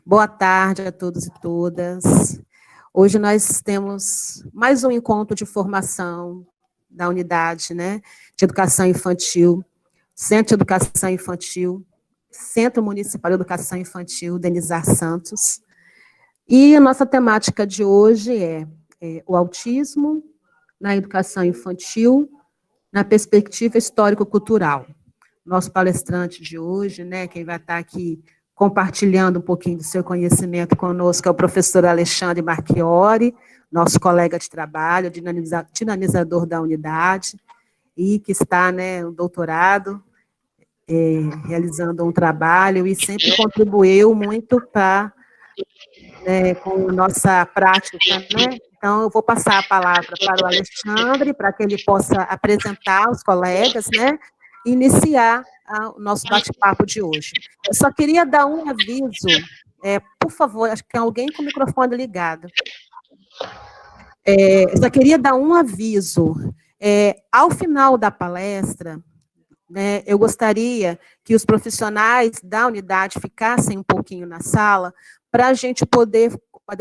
Boa tarde a todos e todas. Hoje nós temos mais um encontro de formação da unidade, né, de educação infantil, Centro de Educação Infantil, Centro Municipal de Educação Infantil, Denizar Santos. E a nossa temática de hoje é o autismo na educação infantil, na perspectiva histórico-cultural. Nosso palestrante de hoje, né, quem vai estar aqui compartilhando um pouquinho do seu conhecimento conosco é o professor Alexandre Marchiori, nosso colega de trabalho, dinamizador da unidade, e que está, né, no doutorado, realizando um trabalho e sempre contribuiu muito com a nossa prática, né? Então, eu vou passar a palavra para o Alexandre, para que ele possa apresentar os colegas, né? E iniciar o nosso bate-papo de hoje. Eu só queria dar um aviso, por favor, acho que tem alguém com o microfone ligado. Eu só queria dar um aviso. Ao final da palestra, né, eu gostaria que os profissionais da unidade ficassem um pouquinho na sala para a gente poder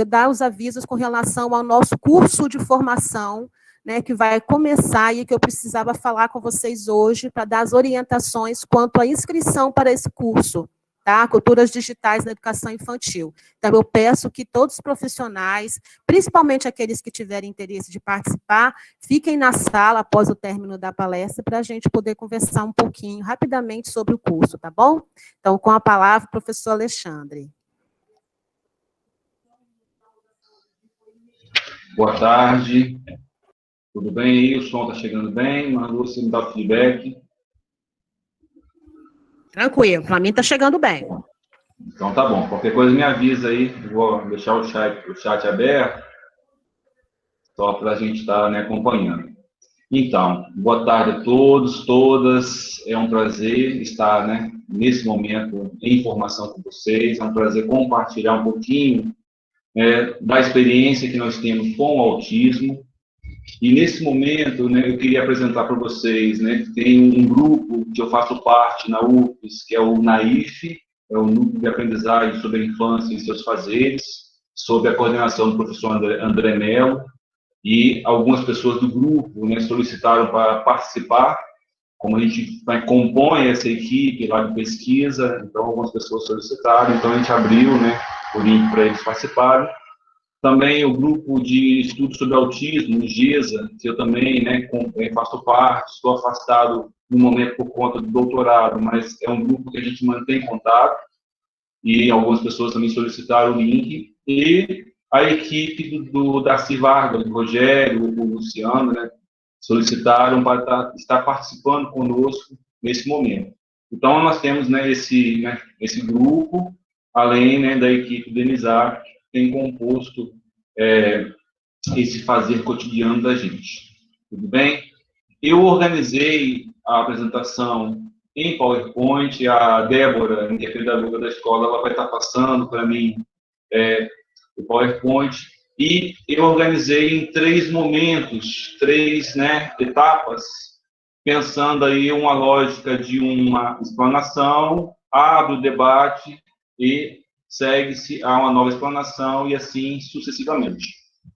dar os avisos com relação ao nosso curso de formação, né, que vai começar e que eu precisava falar com vocês hoje para dar as orientações quanto à inscrição para esse curso, tá? Culturas digitais na educação infantil. Então, eu peço que todos os profissionais, principalmente aqueles que tiverem interesse de participar, fiquem na sala após o término da palestra para a gente poder conversar um pouquinho, rapidamente, sobre o curso, tá bom? Então, com a palavra, professor Alexandre. Boa tarde. Tudo bem aí? O som está chegando bem? Marlu, você me dá o feedback? Tranquilo, para mim está chegando bem. Então tá bom. Qualquer coisa me avisa aí. Eu vou deixar o chat aberto, só para a gente estar, né, acompanhando. Então, boa tarde a todos, todas. É um prazer estar, né, nesse momento em formação com vocês. É um prazer compartilhar um pouquinho da experiência que nós temos com o autismo. E nesse momento, né, eu queria apresentar para vocês, né, que tem um grupo que eu faço parte na UFES, que é o NAIF, é o Núcleo de Aprendizagem sobre a Infância e seus Fazeres, sob a coordenação do professor André Mello, e algumas pessoas do grupo, né, solicitaram para participar. Como a gente compõe essa equipe lá de pesquisa, então algumas pessoas solicitaram, então a gente abriu, né, o link para eles participarem. Também o grupo de estudos sobre autismo, o GESA, que eu também, né, faço parte, estou afastado no momento por conta do doutorado, mas é um grupo que a gente mantém contato, e algumas pessoas também solicitaram o link, e a equipe do Darcy Vargas, do Rogério, o Luciano, né, solicitaram para estar participando conosco nesse momento. Então, nós temos, né, esse grupo, além, né, da equipe do Denizar, tem composto esse fazer cotidiano da gente. Tudo bem? Eu organizei a apresentação em PowerPoint, a Débora, minha pedagoga da escola, ela vai estar passando para mim o PowerPoint, e eu organizei em 3 momentos, 3, né, etapas, pensando aí uma lógica de uma explanação, abre o debate e segue-se a uma nova explanação e assim sucessivamente.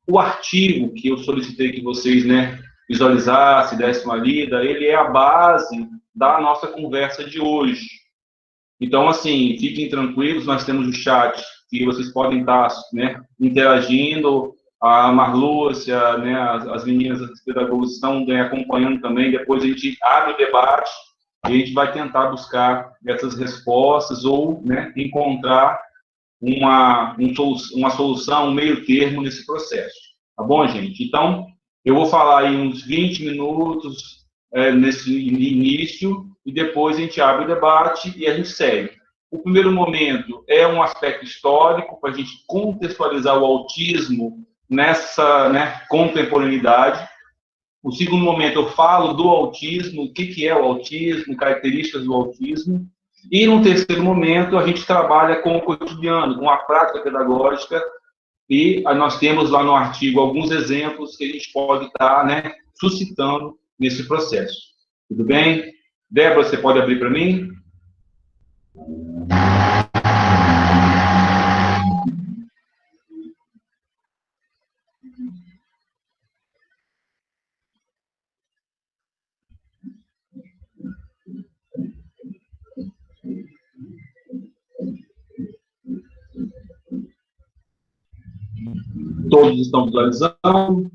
O artigo que eu solicitei que vocês, né, visualizassem, dessem uma lida, ele é a base da nossa conversa de hoje. Então, assim, fiquem tranquilos, nós temos o chat que vocês podem estar, né, interagindo, a Marlúcia, né, as meninas, as pedagogas estão, né, acompanhando também, depois a gente abre o debate e a gente vai tentar buscar essas respostas ou, né, encontrar uma solução, um meio termo nesse processo. Tá bom, gente? Então, eu vou falar aí uns 20 minutos nesse início e depois a gente abre o debate e a gente segue. O primeiro momento é um aspecto histórico, para a gente contextualizar o autismo nessa, né, contemporaneidade. O segundo momento eu falo do autismo, o que é o autismo, características do autismo. E no terceiro momento a gente trabalha com o cotidiano, com a prática pedagógica, e nós temos lá no artigo alguns exemplos que a gente pode estar, né, suscitando nesse processo. Tudo bem? Débora, você pode abrir para mim? Todos estão visualizando.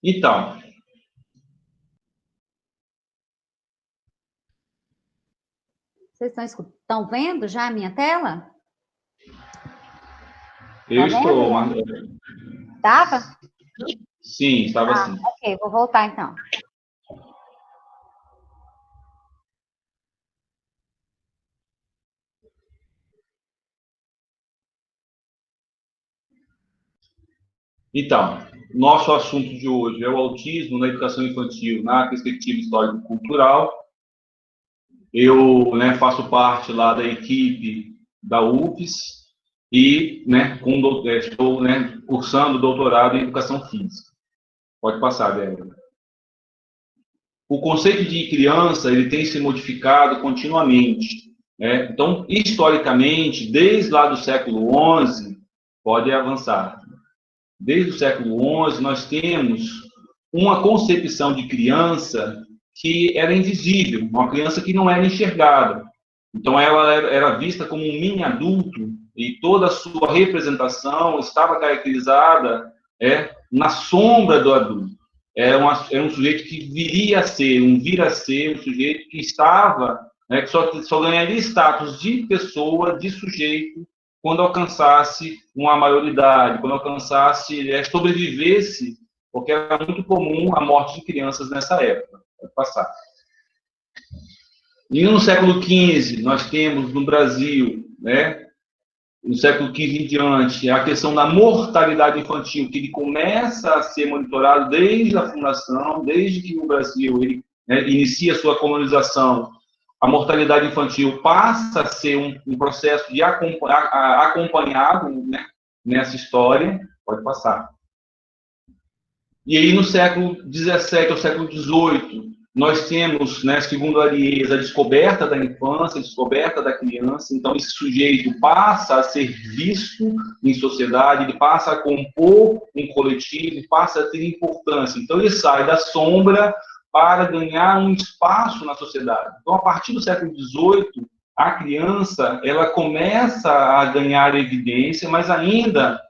Então, vocês estão vendo já a minha tela? Eu estou. Estava? Sim, estava sim. Ok, vou voltar então. Então, nosso assunto de hoje é o autismo na educação infantil na perspectiva histórico-cultural. Eu, né, faço parte lá da equipe da UFES e, né, estou, né, cursando doutorado em educação física. Pode passar, Débora. O conceito de criança ele tem se modificado continuamente, né? Então, historicamente, desde lá do século XI, pode avançar. Desde o século XI, nós temos uma concepção de criança que era invisível, uma criança que não era enxergada. Então, ela era vista como um mini adulto e toda a sua representação estava caracterizada na sombra do adulto. Era um sujeito que vir a ser um sujeito que estava, né, que só ganharia status de pessoa, de sujeito, quando alcançasse uma maioridade, quando alcançasse, sobrevivesse, porque era muito comum a morte de crianças nessa época. Pode passar. E no século XV, nós temos no Brasil, né, no século XV em diante, a questão da mortalidade infantil, que ele começa a ser monitorado desde a fundação, desde que o Brasil ele, né, inicia a sua colonização. A mortalidade infantil passa a ser um processo de acompanhado, né, nessa história. Pode passar. E aí, no século XVII ao século XVIII, nós temos, né, segundo Ariès, a descoberta da infância, a descoberta da criança. Então, esse sujeito passa a ser visto em sociedade, ele passa a compor um coletivo, passa a ter importância. Então, ele sai da sombra para ganhar um espaço na sociedade. Então, a partir do século XVIII, a criança ela começa a ganhar evidência, mas ainda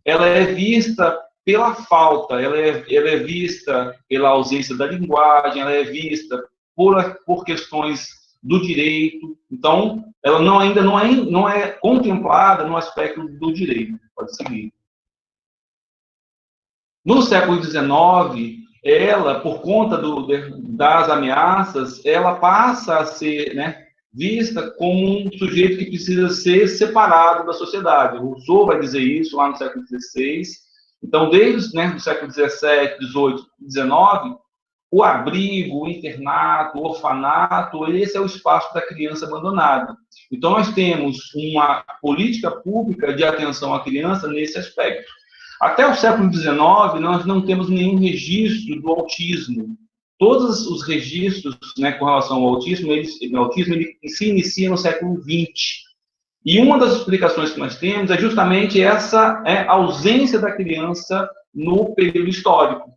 ela é vista pela falta, ela é vista pela ausência da linguagem, ela é vista por questões do direito. Então, ela ainda não é contemplada no aspecto do direito. Pode seguir. No século XIX, ela, por conta das ameaças, ela passa a ser, né, vista como um sujeito que precisa ser separado da sociedade. O Rousseau vai dizer isso lá no século XVI. Então, desde, né, o século XVII, XVIII, XIX, o abrigo, o internato, o orfanato, esse é o espaço da criança abandonada. Então, nós temos uma política pública de atenção à criança nesse aspecto. Até o século XIX, nós não temos nenhum registro do autismo. Todos os registros, né, com relação ao autismo, ele se inicia no século XX. E uma das explicações que nós temos é justamente essa ausência da criança no período histórico.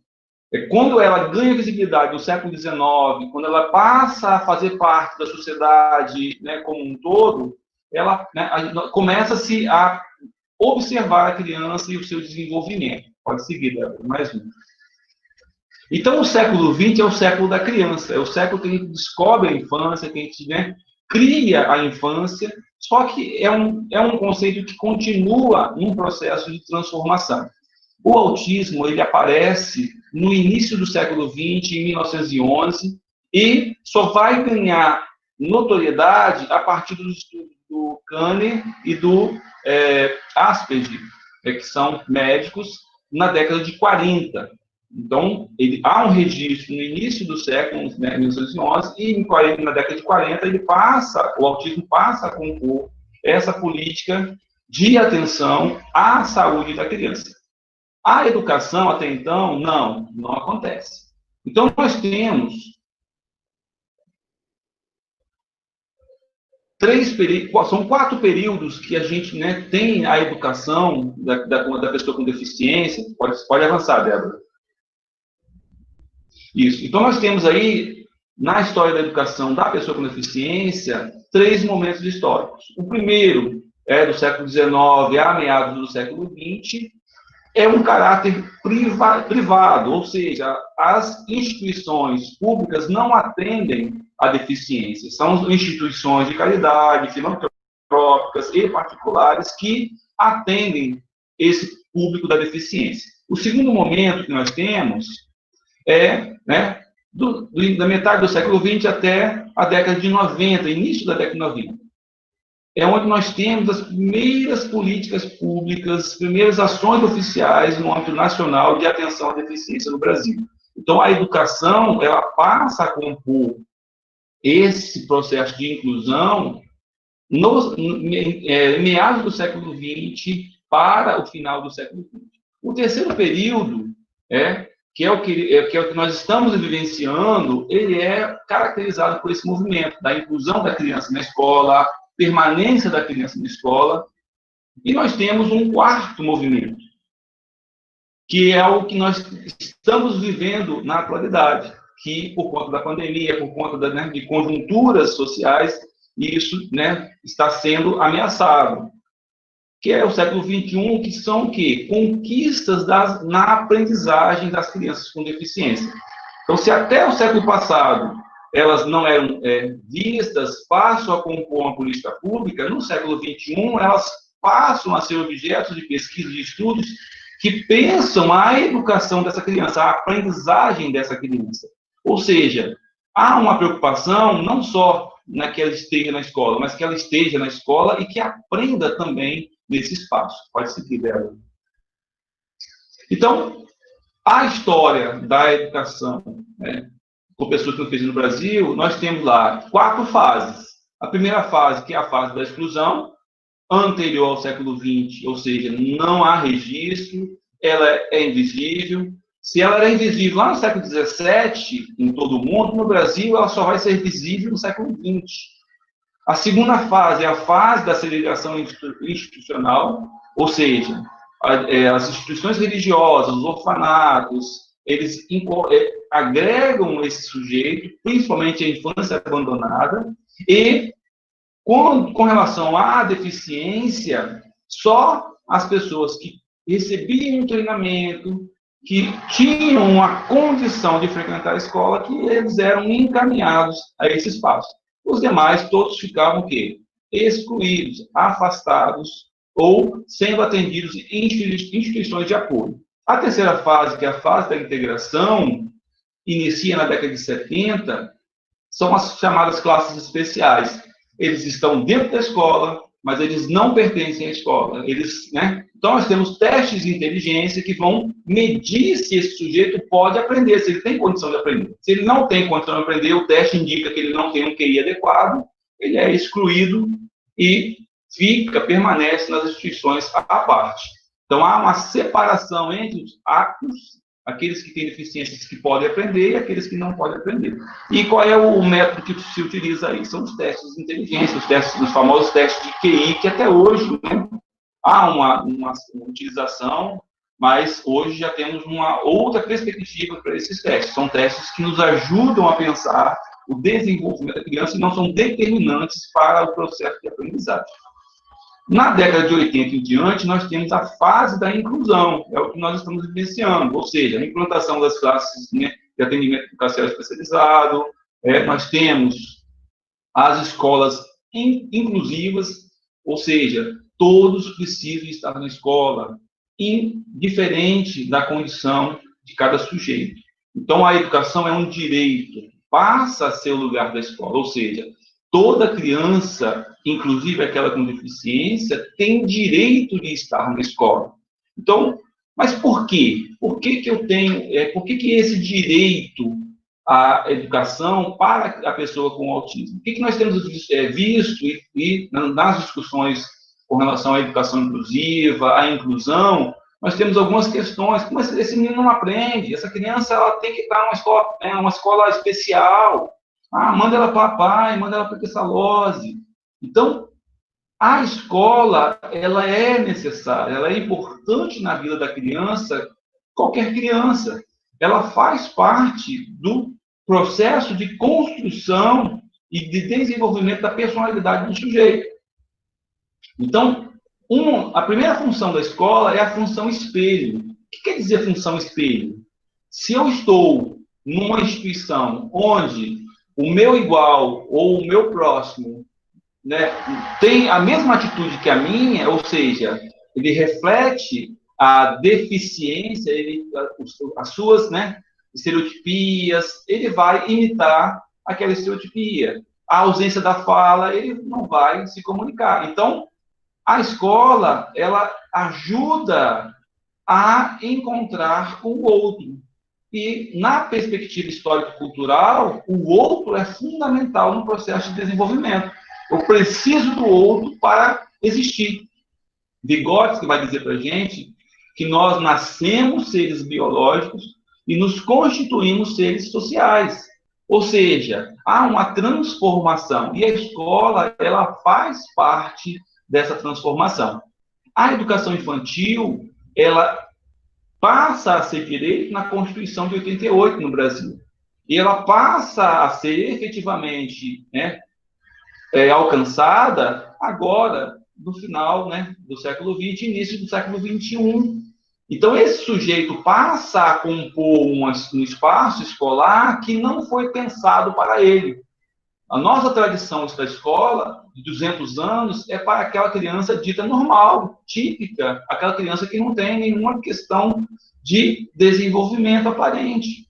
Quando ela ganha visibilidade no século XIX, quando ela passa a fazer parte da sociedade, né, como um todo, ela, né, começa-se a observar a criança e o seu desenvolvimento. Pode seguir, Débora, mais um. Então, o século XX é o século da criança, é o século que a gente descobre a infância, que a gente, né, cria a infância, só que é um conceito que continua num processo de transformação. O autismo, ele aparece no início do século XX, em 1911, e só vai ganhar notoriedade a partir dos estudos do Kanner e do Asperger, que são médicos, na década de 40. Então, há um registro no início do século, né, 1911, e na década de 40, o autismo passa a compor essa política de atenção à saúde da criança. A educação, até então, não acontece. Então, nós temos são 4 períodos que a gente, né, tem a educação da pessoa com deficiência. Pode avançar, Débora. Isso. Então, nós temos aí na história da educação da pessoa com deficiência, 3 momentos históricos. O primeiro é do século XIX a meados do século XX, é um caráter privado, ou seja, as instituições públicas não atendem à deficiência. São instituições de caridade, filantrópicas e particulares que atendem esse público da deficiência. O segundo momento que nós temos é, né, da metade do século XX até a década de 90, início da década de 90. É onde nós temos as primeiras políticas públicas, as primeiras ações oficiais no âmbito nacional de atenção à deficiência no Brasil. Então, a educação, ela passa a compor esse processo de inclusão em meados do século XX para o final do século XX. O terceiro período, que é o que nós estamos vivenciando, ele é caracterizado por esse movimento da inclusão da criança na escola, permanência da criança na escola, e nós temos um quarto movimento, que é o que nós estamos vivendo na atualidade, que por conta da pandemia, por conta de conjunturas sociais, isso, está sendo ameaçado, que é o século XXI, que são o quê? Conquistas na aprendizagem das crianças com deficiência. Então, se até o século passado elas não eram vistas, passam a compor uma política pública, no século XXI elas passam a ser objetos de pesquisa, de estudos, que pensam a educação dessa criança, a aprendizagem dessa criança. Ou seja, há uma preocupação não só que ela esteja na escola, mas que ela esteja na escola e que aprenda também nesse espaço. Pode seguir, Bela. Então, a história da educação, com pessoas que eu fiz no Brasil, nós temos lá 4 fases. A primeira fase, que é a fase da exclusão, anterior ao século XX, ou seja, não há registro, ela é invisível. Se ela era invisível lá no século XVII, em todo o mundo, no Brasil ela só vai ser visível no século XX. A segunda fase é a fase da segregação institucional, ou seja, as instituições religiosas, os orfanatos, eles agregam esse sujeito, principalmente a infância abandonada, e com relação à deficiência, só as pessoas que recebiam um treinamento, que tinham a condição de frequentar a escola, que eles eram encaminhados a esse espaço. Os demais, todos ficavam o quê? Excluídos, afastados, ou sendo atendidos em instituições de apoio. A terceira fase, que é a fase da integração, inicia na década de 70, são as chamadas classes especiais. Eles estão dentro da escola, mas eles não pertencem à escola. Então, nós temos testes de inteligência que vão medir se esse sujeito pode aprender, se ele tem condição de aprender. Se ele não tem condição de aprender, o teste indica que ele não tem um QI adequado, ele é excluído e permanece nas instituições à parte. Então, há uma separação entre os aptos, aqueles que têm deficiências que podem aprender e aqueles que não podem aprender. E qual é o método que se utiliza aí? São os testes de inteligência, os famosos testes de QI, que até hoje há uma utilização, mas hoje já temos uma outra perspectiva para esses testes. São testes que nos ajudam a pensar o desenvolvimento da criança e não são determinantes para o processo de aprendizagem. Na década de 80 em diante, nós temos a fase da inclusão, é o que nós estamos vivenciando, ou seja, a implantação das classes de atendimento educacional especializado, nós temos as escolas inclusivas, ou seja, todos precisam estar na escola, indiferente da condição de cada sujeito. Então, a educação é um direito, passa a ser o lugar da escola, ou seja, toda criança, inclusive aquela com deficiência, tem direito de estar na escola. Então, mas por quê? Por que esse direito à educação para a pessoa com autismo? O que nós temos visto e nas discussões com relação à educação inclusiva, à inclusão, nós temos algumas questões. Como esse menino não aprende? Essa criança ela tem que estar numa escola especial. Manda ela para a PAI, manda ela para a Pessalozzi. Então, a escola, ela é necessária, ela é importante na vida da criança, qualquer criança. Ela faz parte do processo de construção e de desenvolvimento da personalidade do sujeito. Então, a primeira função da escola é a função espelho. O que quer dizer função espelho? Se eu estou numa instituição onde o meu igual ou o meu próximo, né, tem a mesma atitude que a minha, ou seja, ele reflete a deficiência, as suas, né, estereotipias, ele vai imitar aquela estereotipia. A ausência da fala, ele não vai se comunicar. Então, a escola, ela ajuda a encontrar com o outro. E, na perspectiva histórico-cultural, o outro é fundamental no processo de desenvolvimento. Eu preciso do outro para existir. Vygotsky vai dizer para a gente que nós nascemos seres biológicos e nos constituímos seres sociais. Ou seja, há uma transformação. E a escola, ela faz parte dessa transformação. A educação infantil, ela passa a ser direito na Constituição de 88 no Brasil. E ela passa a ser efetivamente, né, alcançada agora, no final, né, do século XX, início do século XXI. Então, esse sujeito passa a compor um espaço escolar que não foi pensado para ele. A nossa tradição da escola, de 200 anos, é para aquela criança dita normal, típica, aquela criança que não tem nenhuma questão de desenvolvimento aparente.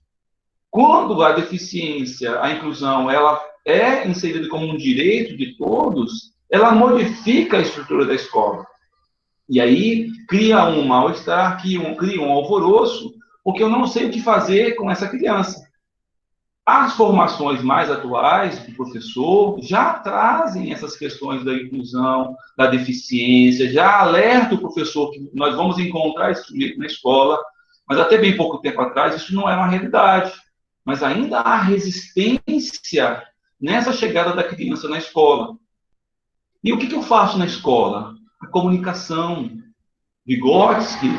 Quando a deficiência, a inclusão, ela é inserida como um direito de todos, ela modifica a estrutura da escola. E aí cria um mal-estar, cria um alvoroço, porque eu não sei o que fazer com essa criança. As formações mais atuais do professor já trazem essas questões da inclusão, da deficiência, já alerta o professor que nós vamos encontrar esse sujeito na escola, mas até bem pouco tempo atrás isso não era uma realidade. Mas ainda há resistência nessa chegada da criança na escola. E o que eu faço na escola? A comunicação. Vygotsky,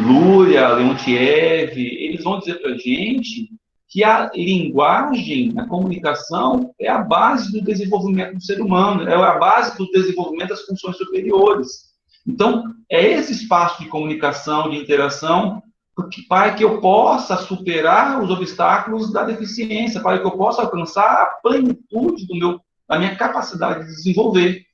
Luria, Leontiev, eles vão dizer para a gente que a linguagem, a comunicação, é a base do desenvolvimento do ser humano, é a base do desenvolvimento das funções superiores. Então, é esse espaço de comunicação, de interação, para que eu possa superar os obstáculos da deficiência, para que eu possa alcançar a plenitude da minha capacidade de desenvolver.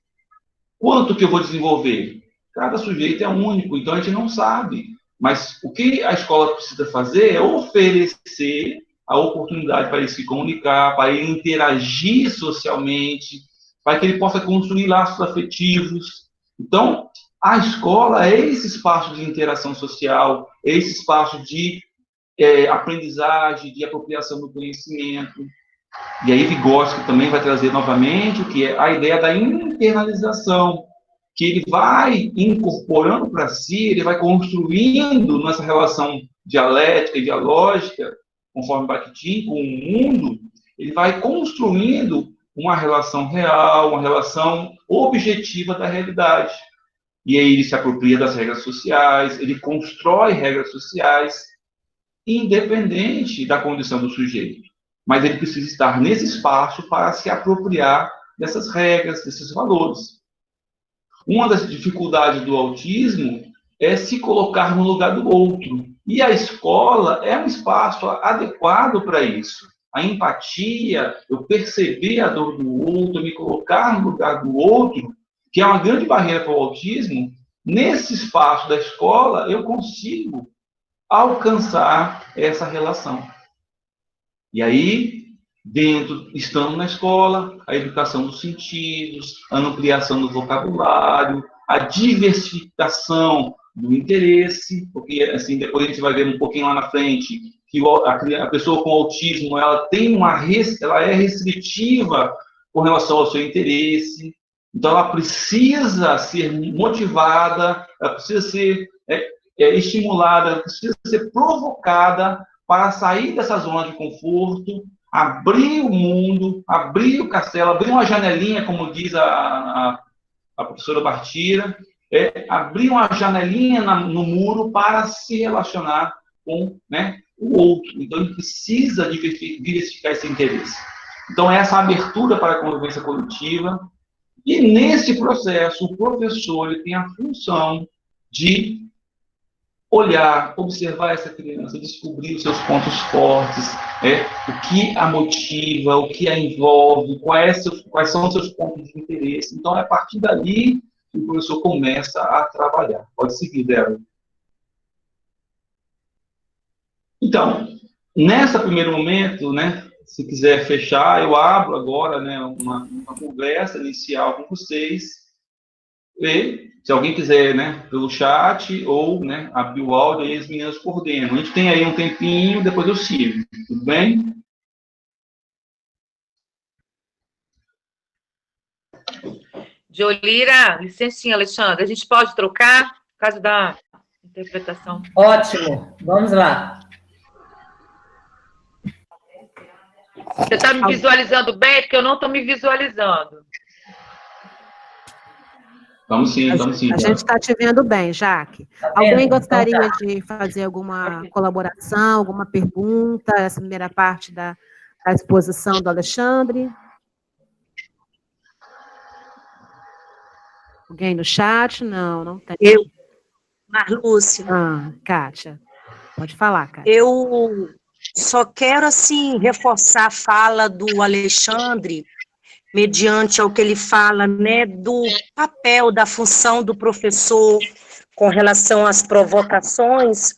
Quanto que eu vou desenvolver? Cada sujeito é único, então a gente não sabe. Mas o que a escola precisa fazer é oferecer a oportunidade para ele se comunicar, para ele interagir socialmente, para que ele possa construir laços afetivos. Então, a escola é esse espaço de interação social, é esse espaço de aprendizagem, de apropriação do conhecimento. E aí Vygotsky também vai trazer novamente o que é a ideia da internalização, que ele vai incorporando para si, ele vai construindo nessa relação dialética e dialógica, conforme Bakhtin, com o mundo, ele vai construindo uma relação real, uma relação objetiva da realidade. E aí ele se apropria das regras sociais, ele constrói regras sociais, independente da condição do sujeito. Mas ele precisa estar nesse espaço para se apropriar dessas regras, desses valores. Uma das dificuldades do autismo é se colocar no lugar do outro. E a escola é um espaço adequado para isso. A empatia, eu perceber a dor do outro, me colocar no lugar do outro, que é uma grande barreira para o autismo, nesse espaço da escola eu consigo alcançar essa relação. E aí, estando na escola, a educação dos sentidos, a ampliação do vocabulário, a diversificação do interesse, porque assim, depois a gente vai ver um pouquinho lá na frente que a pessoa com autismo, ela é restritiva com relação ao seu interesse, então ela precisa ser motivada, ela precisa ser estimulada, ela precisa ser provocada para sair dessa zona de conforto, abrir o mundo, abrir o castelo, abrir uma janelinha, como diz a professora Bartira, abrir uma janelinha no muro para se relacionar com, né, o outro. Então, ele precisa diversificar esse interesse. Então, essa abertura para a convivência coletiva. E, nesse processo, o professor ele tem a função de olhar, observar essa criança, descobrir os seus pontos fortes, o que a motiva, o que a envolve, quais são os seus pontos de interesse. Então, é a partir dali que o professor começa a trabalhar. Pode seguir, Débora. Então, nesse primeiro momento, né, se quiser fechar, eu abro agora, né, uma conversa inicial com vocês. E, se alguém quiser, né, pelo chat ou, né, abrir o áudio, aí as meninas coordenam. A gente tem aí um tempinho, depois eu sigo. Tudo bem? Jolira, licencinha, Alexandre. A gente pode trocar, por causa da interpretação. Ótimo, vamos lá. Você está me visualizando bem? Porque eu não estou me visualizando. Vamos sim. A gente está te vendo bem, Jaque. Alguém gostaria de fazer alguma colaboração, alguma pergunta? Essa primeira parte da exposição do Alexandre? Alguém no chat? Não tem. Eu, Marlúcia. Kátia. Pode falar, Kátia. Eu só quero, assim, reforçar a fala do Alexandre, mediante ao que ele fala, né, do papel, da função do professor com relação às provocações,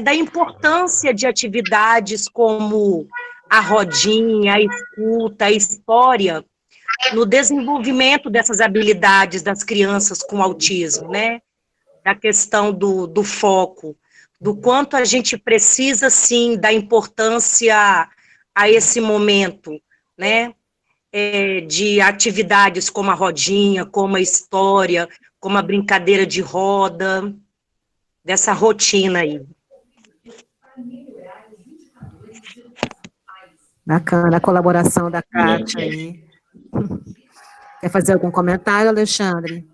da importância de atividades como a rodinha, a escuta, a história, no desenvolvimento dessas habilidades das crianças com autismo, né, da questão do foco, do quanto a gente precisa, sim, da importância a esse momento, né, de atividades como a rodinha, como a história, como a brincadeira de roda, dessa rotina aí. Bacana a colaboração da Kátia aí. Quer fazer algum comentário, Alexandre?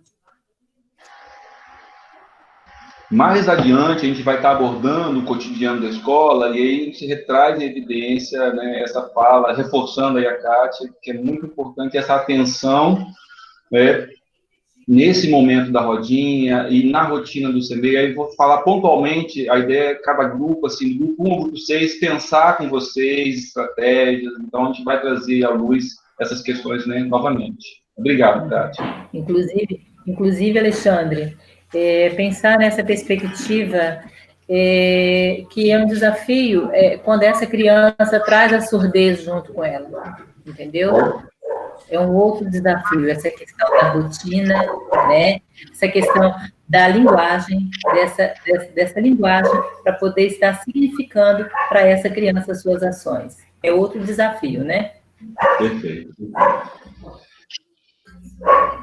Mais adiante, a gente vai estar abordando o cotidiano da escola e aí a gente retraz em evidência, né, essa fala, reforçando aí a Kátia, que é muito importante essa atenção, né, nesse momento da rodinha e na rotina do CMEI. Aí vou falar pontualmente, a ideia é cada grupo, assim, grupo 1, grupo 6, pensar com vocês estratégias. Então, a gente vai trazer à luz essas questões, né, novamente. Obrigado, Kátia. Inclusive, Alexandre, pensar nessa perspectiva que é um desafio quando essa criança traz a surdez junto com ela, entendeu? É um outro desafio, essa questão da rotina, né? Essa questão da linguagem, dessa linguagem, para poder estar significando para essa criança as suas ações. É outro desafio, né? Perfeito.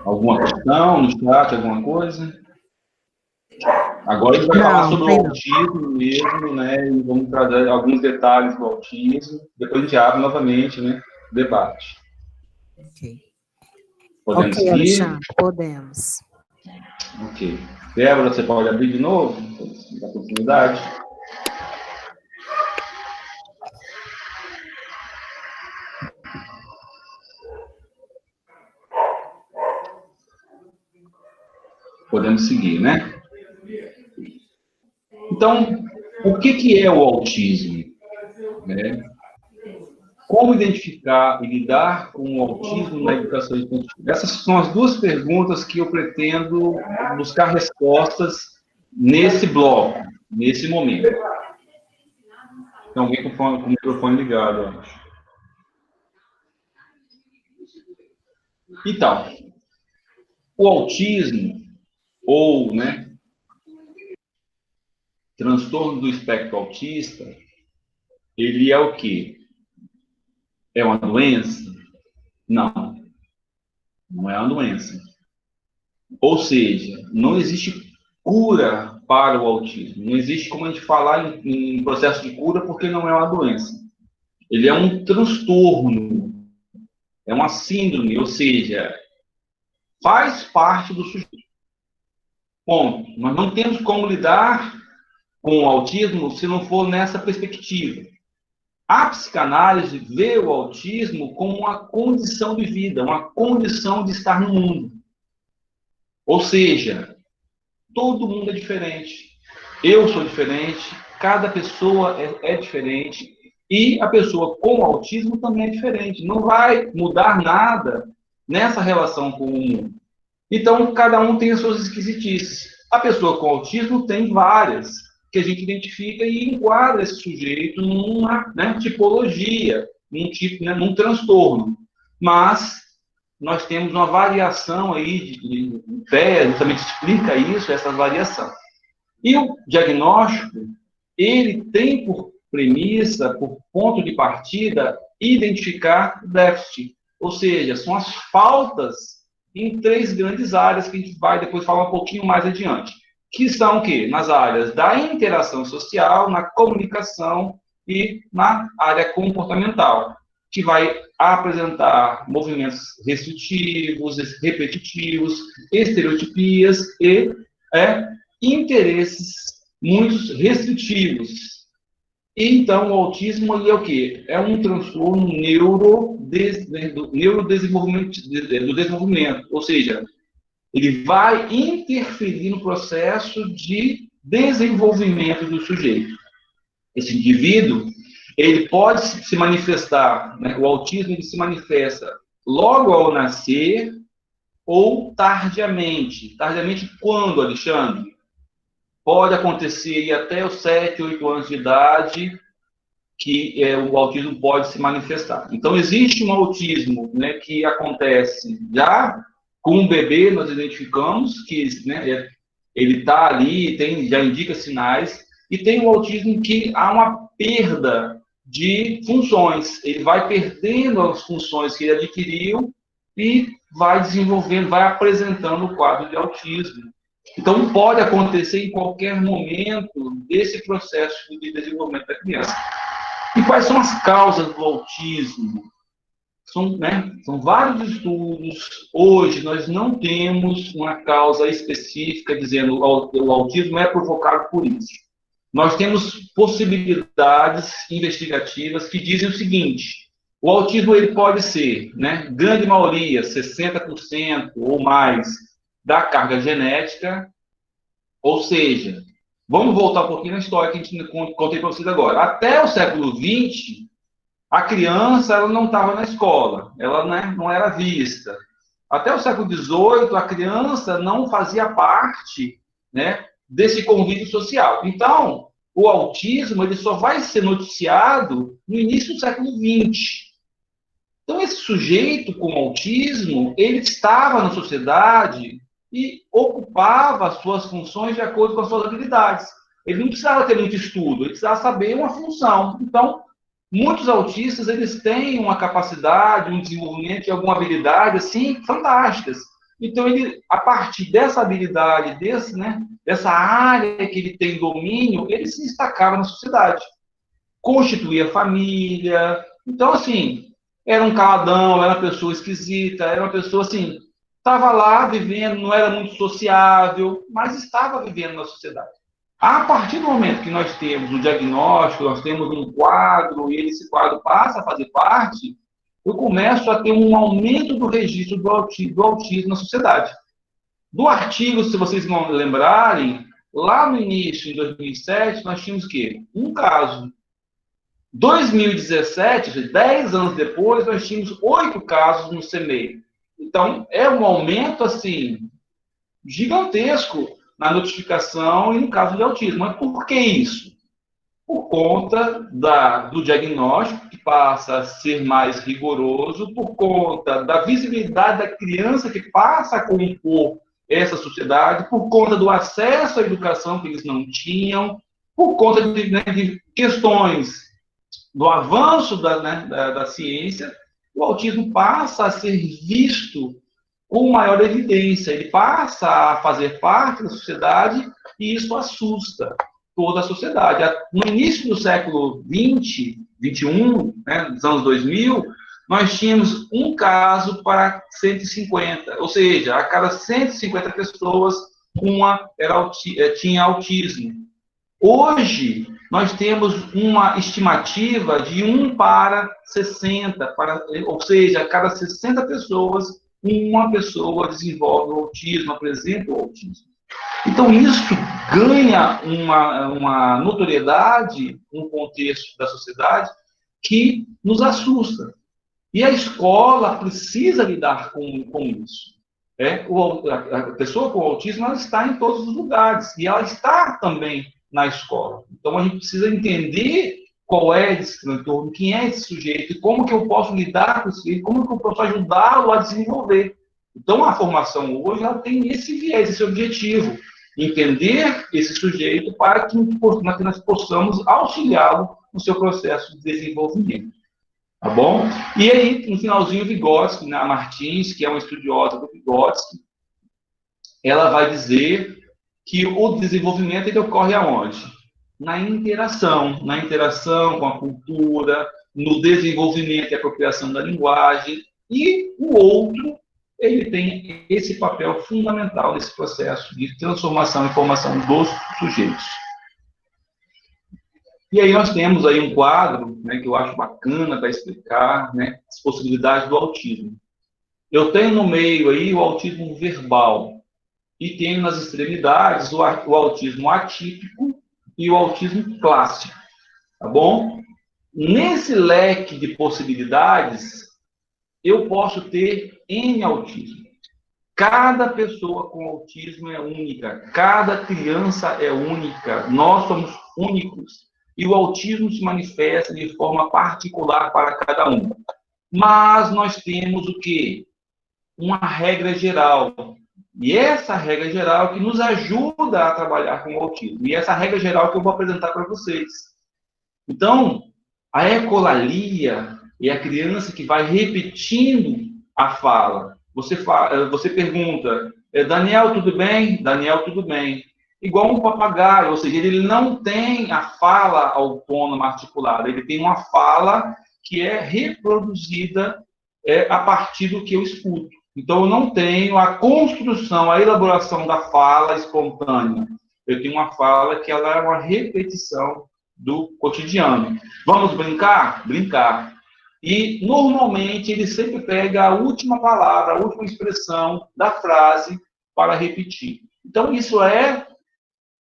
Alguma questão no chat, alguma coisa? Agora a gente vai falar sobre o autismo mesmo, né? E vamos trazer alguns detalhes do autismo. Depois a gente abre novamente, né, o debate. Ok. Podemos seguir? Alexandre, podemos. Ok. Débora, você pode abrir de novo? Da continuidade. Podemos seguir, né? Então, o que é o autismo? Né? Como identificar e lidar com o autismo na educação infantil? Essas são as duas perguntas que eu pretendo buscar respostas nesse bloco, nesse momento. Tem alguém com o microfone ligado, eu acho. Então, o autismo, ou, né, transtorno do espectro autista, ele é o quê? É uma doença? Não. Não é uma doença. Ou seja, não existe cura para o autismo. Não existe como a gente falar em processo de cura porque não é uma doença. Ele é um transtorno. É uma síndrome, ou seja, faz parte do sujeito. Ponto. Nós não temos como lidar com o autismo se não for nessa perspectiva. A psicanálise vê o autismo como uma condição de vida, uma condição de estar no mundo. Ou seja, todo mundo é diferente. Eu sou diferente, cada pessoa é diferente, e a pessoa com autismo também é diferente. Não vai mudar nada nessa relação com o mundo. Então, cada um tem as suas esquisitices. A pessoa com autismo tem várias, que a gente identifica e enquadra esse sujeito numa, né, tipologia, num tipo, né, num transtorno. Mas nós temos uma variação aí de ideia, justamente explica isso, essa variação. E o diagnóstico, ele tem por premissa, por ponto de partida, identificar déficit. Ou seja, são as faltas em 3 grandes áreas que a gente vai depois falar um pouquinho mais adiante. Que são o quê? Nas áreas da interação social, na comunicação e na área comportamental, que vai apresentar movimentos restritivos, repetitivos, estereotipias e interesses muito restritivos. E, então, o autismo é o quê? É um transtorno do desenvolvimento, ou seja, ele vai interferir no processo de desenvolvimento do sujeito. Esse indivíduo, ele pode se manifestar, né, o autismo ele se manifesta logo ao nascer ou tardiamente. Tardiamente quando, Alexandre? Pode acontecer até os 7, 8 anos de idade que o autismo pode se manifestar. Então, existe um autismo, né, que acontece já com o bebê, nós identificamos que, né, ele está ali, já indica sinais, e tem o autismo que há uma perda de funções. Ele vai perdendo as funções que ele adquiriu e vai desenvolvendo, vai apresentando o quadro de autismo. Então, pode acontecer em qualquer momento desse processo de desenvolvimento da criança. E quais são as causas do autismo? São vários estudos. Hoje, nós não temos uma causa específica dizendo que o autismo é provocado por isso. Nós temos possibilidades investigativas que dizem o seguinte: o autismo ele pode ser, né, grande maioria, 60% ou mais, da carga genética, ou seja, vamos voltar um pouquinho na história que a gente contei para vocês agora. Até o século XX, a criança ela não estava na escola, ela, né, não era vista. Até o século XVIII, a criança não fazia parte, né, desse convívio social. Então, o autismo ele só vai ser noticiado no início do século XX. Então, esse sujeito com autismo, ele estava na sociedade e ocupava as suas funções de acordo com as suas habilidades. Ele não precisava ter muito estudo, ele precisava saber uma função. Então, muitos autistas, eles têm uma capacidade, um desenvolvimento e alguma habilidade, assim, fantásticas. Então, ele, a partir dessa habilidade, dessa área que ele tem domínio, ele se destacava na sociedade. Constituía família. Então, assim, era um caladão, era uma pessoa esquisita, era uma pessoa, assim, estava lá vivendo, não era muito sociável, mas estava vivendo na sociedade. A partir do momento que nós temos um diagnóstico, nós temos um quadro, e esse quadro passa a fazer parte, eu começo a ter um aumento do registro do autismo na sociedade. Do artigo, se vocês não lembrarem, lá no início, em 2007, nós tínhamos o quê? Um caso. 2017, 10 anos depois, nós tínhamos 8 casos no CMEI. Então, é um aumento, assim, gigantesco na notificação e no caso de autismo. Mas por que isso? Por conta do diagnóstico, que passa a ser mais rigoroso, por conta da visibilidade da criança que passa a compor essa sociedade, por conta do acesso à educação que eles não tinham, por conta de questões do avanço da ciência, o autismo passa a ser visto com maior evidência, ele passa a fazer parte da sociedade e isso assusta toda a sociedade. No início do século XX, XXI, dos anos 2000, nós tínhamos um caso para 150, ou seja, a cada 150 pessoas, tinha autismo. Hoje, nós temos uma estimativa de 1 para 60, ou seja, a cada 60 pessoas, uma pessoa desenvolve o autismo, apresenta o autismo. Então, isso ganha uma notoriedade, um contexto da sociedade que nos assusta. E a escola precisa lidar com isso. A pessoa com autismo, ela está em todos os lugares, e ela está também na escola. Então, a gente precisa entender qual é esse transtorno, quem é esse sujeito, e como que eu posso lidar com isso, como que eu posso ajudá-lo a desenvolver. Então, a formação hoje, ela tem esse viés, esse objetivo, entender esse sujeito para que nós possamos auxiliá-lo no seu processo de desenvolvimento. Tá bom? E aí, no finalzinho, Vygotsky, a Martins, que é uma estudiosa do Vygotsky, ela vai dizer que o desenvolvimento ele ocorre aonde? Na interação com a cultura, no desenvolvimento e apropriação da linguagem, e o outro, ele tem esse papel fundamental nesse processo de transformação e formação dos sujeitos. E aí nós temos aí um quadro, né, que eu acho bacana para explicar, né, as possibilidades do autismo. Eu tenho no meio aí o autismo verbal e tenho nas extremidades o autismo atípico e o autismo clássico, tá bom? Nesse leque de possibilidades, eu posso ter N autismo. Cada pessoa com autismo é única, cada criança é única, nós somos únicos. E o autismo se manifesta de forma particular para cada um. Mas nós temos o quê? Uma regra geral. E essa regra geral que nos ajuda a trabalhar com o autismo. E essa regra geral que eu vou apresentar para vocês. Então, a ecolalia é a criança que vai repetindo a fala. Você pergunta, Daniel, tudo bem? Daniel, tudo bem. Igual um papagaio, ou seja, ele não tem a fala autônoma articulada, ele tem uma fala que é reproduzida a partir do que eu escuto. Então, eu não tenho a construção, a elaboração da fala espontânea. Eu tenho uma fala que ela é uma repetição do cotidiano. Vamos brincar? Brincar. E, normalmente, ele sempre pega a última palavra, a última expressão da frase para repetir. Então, isso é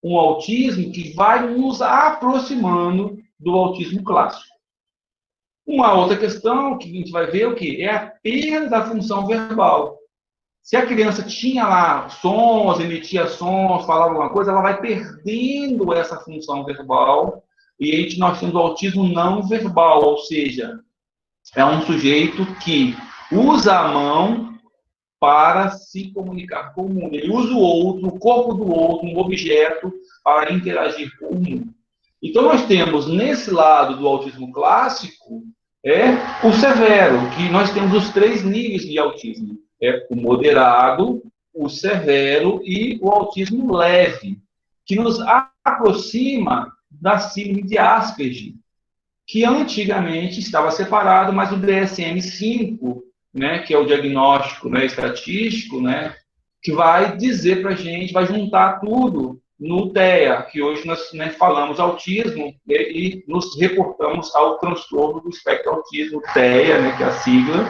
um autismo que vai nos aproximando do autismo clássico. Uma outra questão que a gente vai ver o quê? É a perda da função verbal. Se a criança tinha lá sons, emitia sons, falava alguma coisa, ela vai perdendo essa função verbal e nós temos o autismo não verbal, ou seja, é um sujeito que usa a mão para se comunicar com o mundo. Ele usa o outro, o corpo do outro, um objeto, para interagir com o mundo. Então, nós temos, nesse lado do autismo clássico, o severo, que nós temos os 3 níveis de autismo. O moderado, o severo e o autismo leve, que nos aproxima da síndrome de Asperger, que antigamente estava separado, mas o DSM-5, né, que é o diagnóstico, né, estatístico, né, que vai dizer para a gente, vai juntar tudo no TEA, que hoje nós, né, falamos autismo e nos reportamos ao transtorno do espectro autismo, TEA, né, que é a sigla,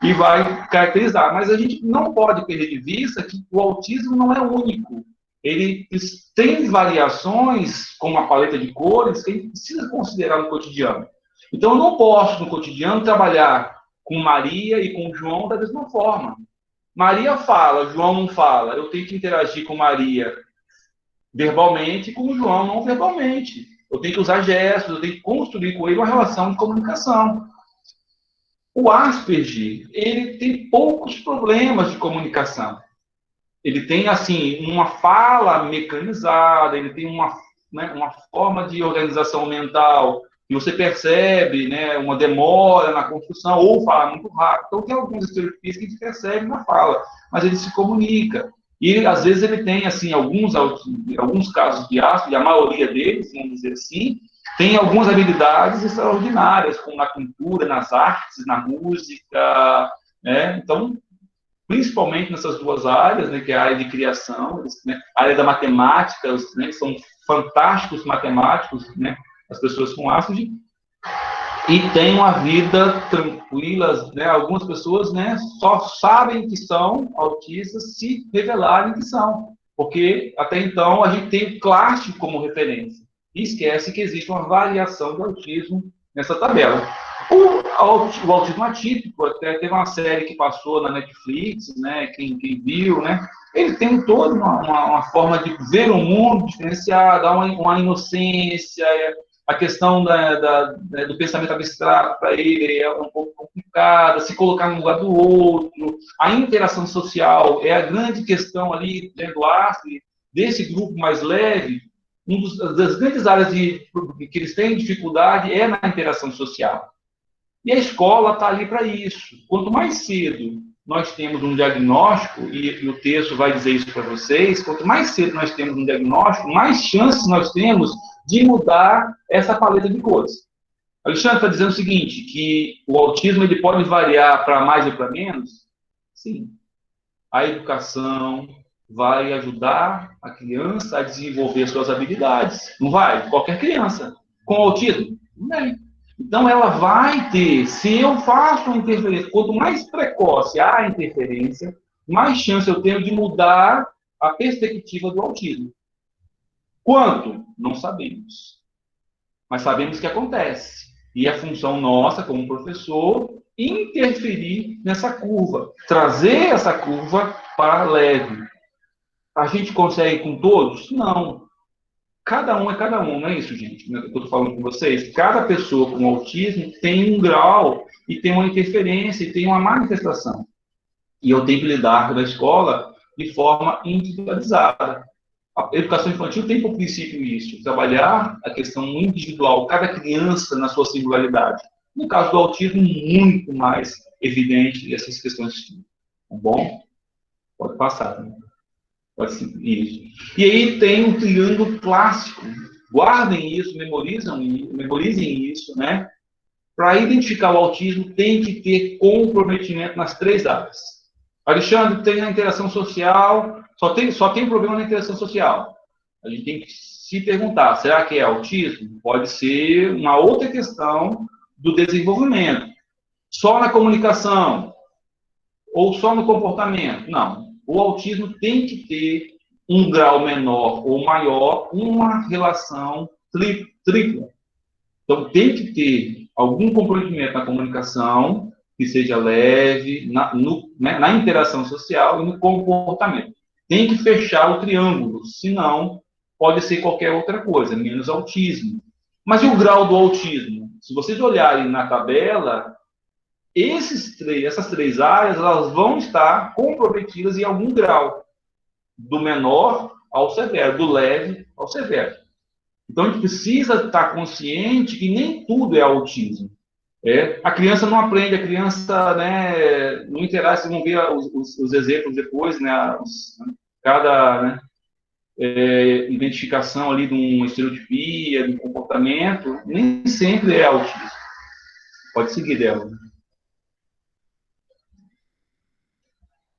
e vai caracterizar. Mas a gente não pode perder de vista que o autismo não é único. Ele tem variações, como a paleta de cores, que a gente precisa considerar no cotidiano. Então, eu não posso, no cotidiano, trabalhar com Maria e com João da mesma forma. Maria fala, João não fala. Eu tenho que interagir com Maria verbalmente e com João não verbalmente. Eu tenho que usar gestos, eu tenho que construir com ele uma relação de comunicação. O Asperger, ele tem poucos problemas de comunicação. Ele tem, assim, uma fala mecanizada, ele tem uma forma de organização mental que você percebe, né, uma demora na construção, ou fala muito rápido. Então, tem alguns estereotipos que a gente percebe na fala, mas ele se comunica. E, às vezes, ele tem, assim, alguns casos de Asperger, a maioria deles, vamos dizer assim, tem algumas habilidades extraordinárias, como na pintura, nas artes, na música, né? Então, principalmente nessas duas áreas, né, que é a área de criação, né, a área da matemática, né, são fantásticos matemáticos, né, as pessoas com Asperger, e têm uma vida tranquila, né, algumas pessoas, né, só sabem que são autistas se revelarem que são, porque até então a gente tem o clássico como referência, e esquece que existe uma variação do autismo nessa tabela. O autismo atípico, até teve uma série que passou na Netflix, né, quem viu, né, ele tem toda uma forma de ver o mundo diferenciada, uma inocência, a questão do pensamento abstrato para ele é um pouco complicada, se colocar no lugar do outro, a interação social é a grande questão ali do Asperger, desse grupo mais leve. Das grandes áreas que eles têm dificuldade é na interação social. E a escola está ali para isso. Quanto mais cedo nós temos um diagnóstico, e o texto vai dizer isso para vocês, quanto mais cedo nós temos um diagnóstico, mais chances nós temos de mudar essa paleta de cores. Alexandre está dizendo o seguinte, que o autismo ele pode variar para mais ou para menos? Sim. A educação vai ajudar a criança a desenvolver suas habilidades. Não vai? Qualquer criança. Com autismo? Não é. Então, ela vai ter, se eu faço uma interferência, quanto mais precoce a interferência, mais chance eu tenho de mudar a perspectiva do autismo. Quanto? Não sabemos. Mas sabemos que acontece. E é função nossa, como professor, interferir nessa curva. Trazer essa curva para leve. A gente consegue com todos? Não. Cada um é cada um, não é isso, gente? Eu estou falando com vocês. Cada pessoa com autismo tem um grau e tem uma interferência e tem uma manifestação. E eu tenho que lidar na escola de forma individualizada. A educação infantil tem por princípio isso, trabalhar a questão individual, cada criança na sua singularidade. No caso do autismo, muito mais evidente essas questões. Tá bom? Pode passar, né? Isso. E aí tem um triângulo clássico. Guardem isso, memorizem isso, né? Para identificar o autismo, tem que ter comprometimento nas 3 áreas. Alexandre, tem a interação social, só tem problema na interação social. A gente tem que se perguntar, será que é autismo? Pode ser uma outra questão do desenvolvimento. Só na comunicação? Ou só no comportamento? Não. O autismo tem que ter um grau menor ou maior, uma relação tripla. Então, tem que ter algum comprometimento na comunicação, que seja leve, na interação social e no comportamento. Tem que fechar o triângulo, senão pode ser qualquer outra coisa, menos autismo. Mas e o grau do autismo? Se vocês olharem na tabela, essas 3 áreas elas vão estar comprometidas em algum grau, do menor ao severo, do leve ao severo. Então, a gente precisa estar consciente que nem tudo é autismo. A criança não aprende, a criança, né, não interage, vocês vão ver os exemplos depois, né, cada, né, identificação ali de uma estereotipia, de um comportamento, nem sempre é autismo. Pode seguir, Débora.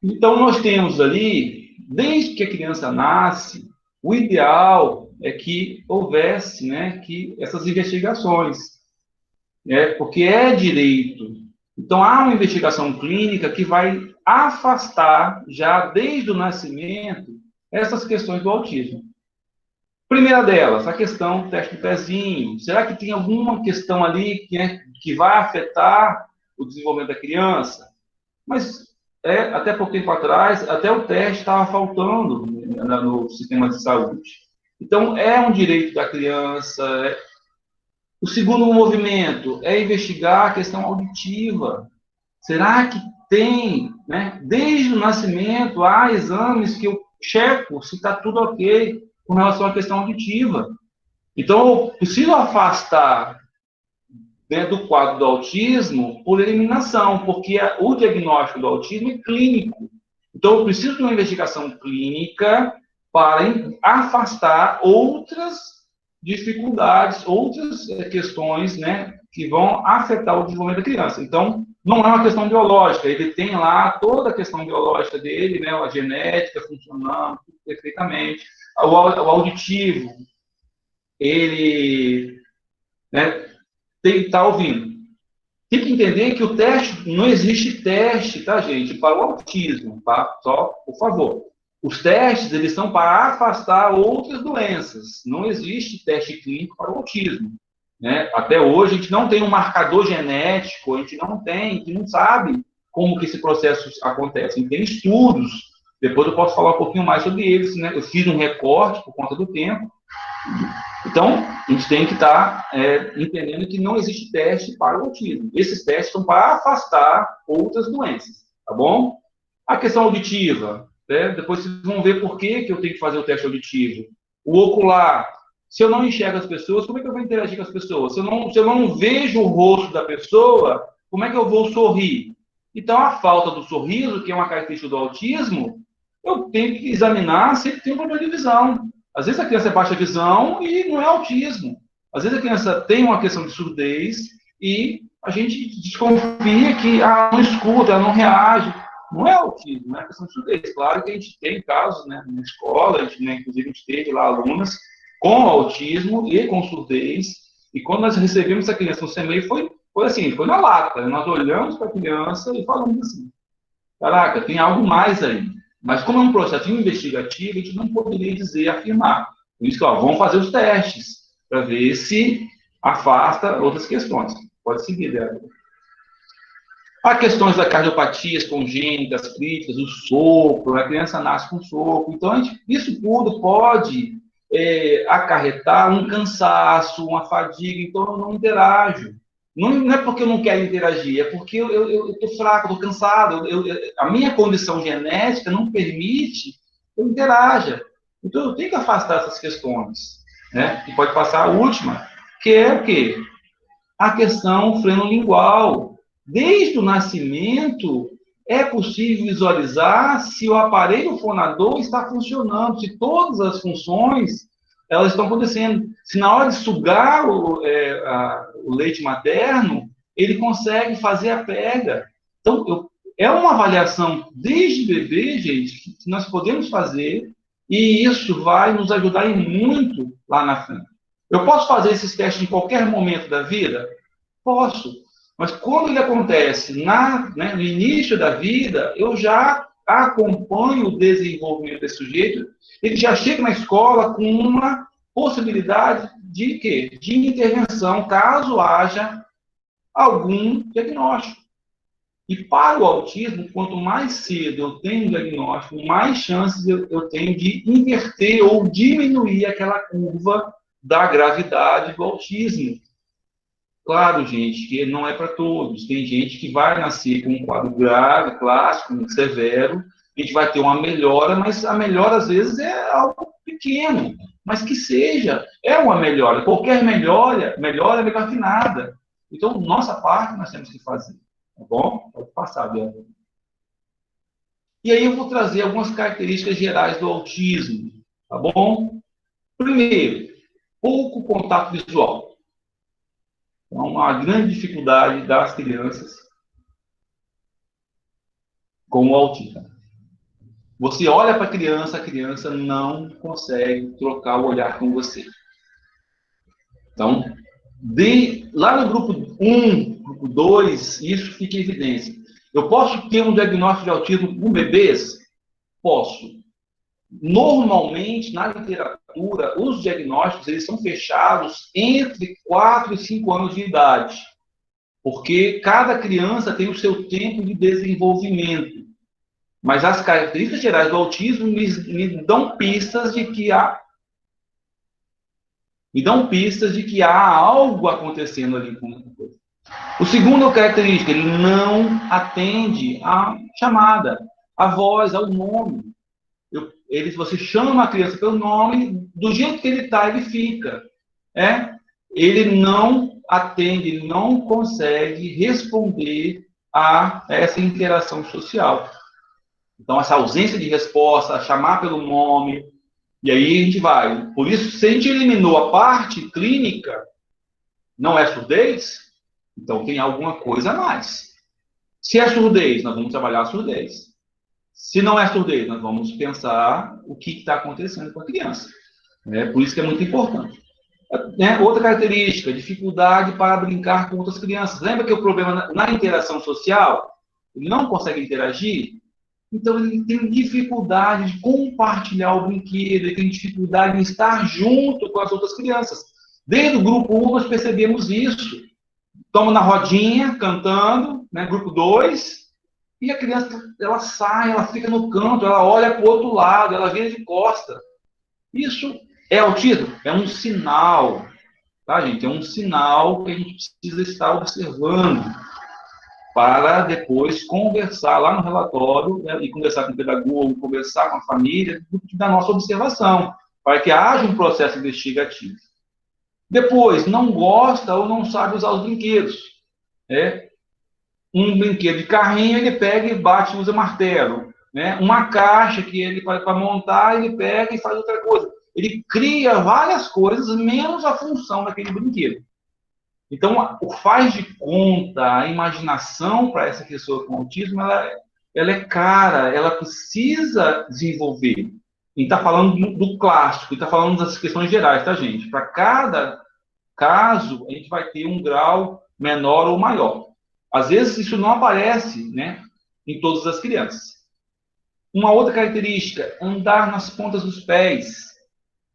Então, nós temos ali, desde que a criança nasce, o ideal é que houvesse, né, que essas investigações, porque é direito. Então, há uma investigação clínica que vai afastar, já desde o nascimento, essas questões do autismo. Primeira delas, a questão do teste do pezinho. Será que tem alguma questão ali que vai afetar o desenvolvimento da criança? Mas até pouco tempo atrás, até o teste estava faltando no sistema de saúde. Então, é um direito da criança. O segundo movimento é investigar a questão auditiva. Será que tem, né, desde o nascimento, há exames que eu checo se está tudo ok com relação à questão auditiva? Então, eu preciso afastar do quadro do autismo por eliminação, porque o diagnóstico do autismo é clínico. Então, eu preciso de uma investigação clínica para afastar outras dificuldades, outras questões, né, que vão afetar o desenvolvimento da criança. Então, não é uma questão biológica, ele tem lá toda a questão biológica dele, né, a genética funcionando perfeitamente, o auditivo, ele, né, tá ouvindo. Tem que entender que o teste, não existe teste, tá, gente, para o autismo, tá? Só, por favor. Os testes, eles são para afastar outras doenças. Não existe teste clínico para o autismo, né? Até hoje, a gente não tem um marcador genético, a gente não sabe como que esse processo acontece. A gente tem estudos, depois eu posso falar um pouquinho mais sobre eles, né? Eu fiz um recorte por conta do tempo. Então, a gente tem que estar entendendo que não existe teste para o autismo. Esses testes são para afastar outras doenças, tá bom? A questão auditiva, né? Depois vocês vão ver por que eu tenho que fazer o teste auditivo. O ocular, se eu não enxergo as pessoas, como é que eu vou interagir com as pessoas? Se eu não vejo o rosto da pessoa, como é que eu vou sorrir? Então, a falta do sorriso, que é uma característica do autismo, eu tenho que examinar se ele tem um problema de visão. Às vezes a criança é baixa visão e não é autismo. Às vezes a criança tem uma questão de surdez e a gente desconfia que não escuta, ela não reage. Não é autismo, é questão de surdez. Claro que a gente tem casos, né, na escola, inclusive a gente teve lá alunas com autismo e com surdez. E quando nós recebemos essa criança no CMEI, foi assim, foi na lata. Nós olhamos para a criança e falamos assim, caraca, tem algo mais aí. Mas como é um processo investigativo, a gente não poderia afirmar. Por isso que, vamos fazer os testes, para ver se afasta outras questões. Pode seguir, Débora. Há questões da cardiopatias congênitas, críticas, o sopro, a criança nasce com sopro. Então, isso tudo pode acarretar um cansaço, uma fadiga, então eu não interajo. Não é porque eu não quero interagir, é porque eu estou fraco, estou cansado. A minha condição genética não permite que eu interaja. Então, eu tenho que afastar essas questões. Né? E pode passar a última, que é o quê? A questão frenolingual. Desde o nascimento, é possível visualizar se o aparelho fonador está funcionando, se todas as funções elas estão acontecendo. Se na hora de sugar o leite materno, ele consegue fazer a pega. Então, é uma avaliação desde bebê, gente, que nós podemos fazer, e isso vai nos ajudar muito lá na frente. Eu posso fazer esses testes em qualquer momento da vida? Posso. Mas quando ele acontece no início da vida, eu já acompanho o desenvolvimento desse sujeito, ele já chega na escola com uma possibilidade de quê? De intervenção, caso haja algum diagnóstico. E para o autismo, quanto mais cedo eu tenho um diagnóstico, mais chances eu tenho de inverter ou diminuir aquela curva da gravidade do autismo. Claro, gente, que não é para todos. Tem gente que vai nascer com um quadro grave, clássico, severo, a gente vai ter uma melhora, mas a melhora, às vezes, é algo pequeno. Mas que seja, é uma melhora. Qualquer melhora é melhor que nada. Então, nossa parte nós temos que fazer. Tá bom? Pode passar, Bianca. E aí eu vou trazer algumas características gerais do autismo. Tá bom? Primeiro, pouco contato visual. Então, uma grande dificuldade das crianças com o autismo. Você olha para a criança não consegue trocar o olhar com você. Então, lá no grupo 1, grupo 2, isso fica em evidência. Eu posso ter um diagnóstico de autismo com bebês? Posso. Normalmente, na literatura, os diagnósticos eles são fechados entre 4 e 5 anos de idade, porque cada criança tem o seu tempo de desenvolvimento. Mas as características gerais do autismo me dão pistas de que há algo acontecendo ali com a coisa. O segundo característica, ele não atende à chamada, à voz, ao nome. Você chama a criança pelo nome, do jeito que ele está, ele fica. Ele não atende, ele não consegue responder a essa interação social. Então, essa ausência de resposta, chamar pelo nome, e aí a gente vai. Por isso, se a gente eliminou a parte clínica, não é surdez, então tem alguma coisa a mais. Se é surdez, nós vamos trabalhar a surdez. Se não é surdez, nós vamos pensar o que está acontecendo com a criança. Por isso que é muito importante. Né? Outra característica, dificuldade para brincar com outras crianças. Lembra que o problema na interação social, ele não consegue interagir? Então, ele tem dificuldade de compartilhar o brinquedo, ele tem dificuldade em estar junto com as outras crianças. Desde o grupo 1, nós percebemos isso. Estamos na rodinha, cantando, né, grupo 2, e a criança, ela sai, ela fica no canto, ela olha para o outro lado, ela vira de costa. Isso é autismo? É um sinal, tá, gente? É um sinal que a gente precisa estar observando para depois conversar lá no relatório, né, e conversar com o pedagogo, conversar com a família, da nossa observação, para que haja um processo investigativo. Depois, não gosta ou não sabe usar os brinquedos. Né? Um brinquedo de carrinho, ele pega e bate e usa martelo. Né? Uma caixa que ele, para montar, ele pega e faz outra coisa. Ele cria várias coisas, menos a função daquele brinquedo. Então, o faz de conta, a imaginação para essa pessoa com autismo, ela é cara, ela precisa desenvolver. E está falando do clássico, e está falando das questões gerais, tá, gente? Para cada caso, a gente vai ter um grau menor ou maior. Às vezes, isso não aparece, né, em todas as crianças. Uma outra característica, andar nas pontas dos pés.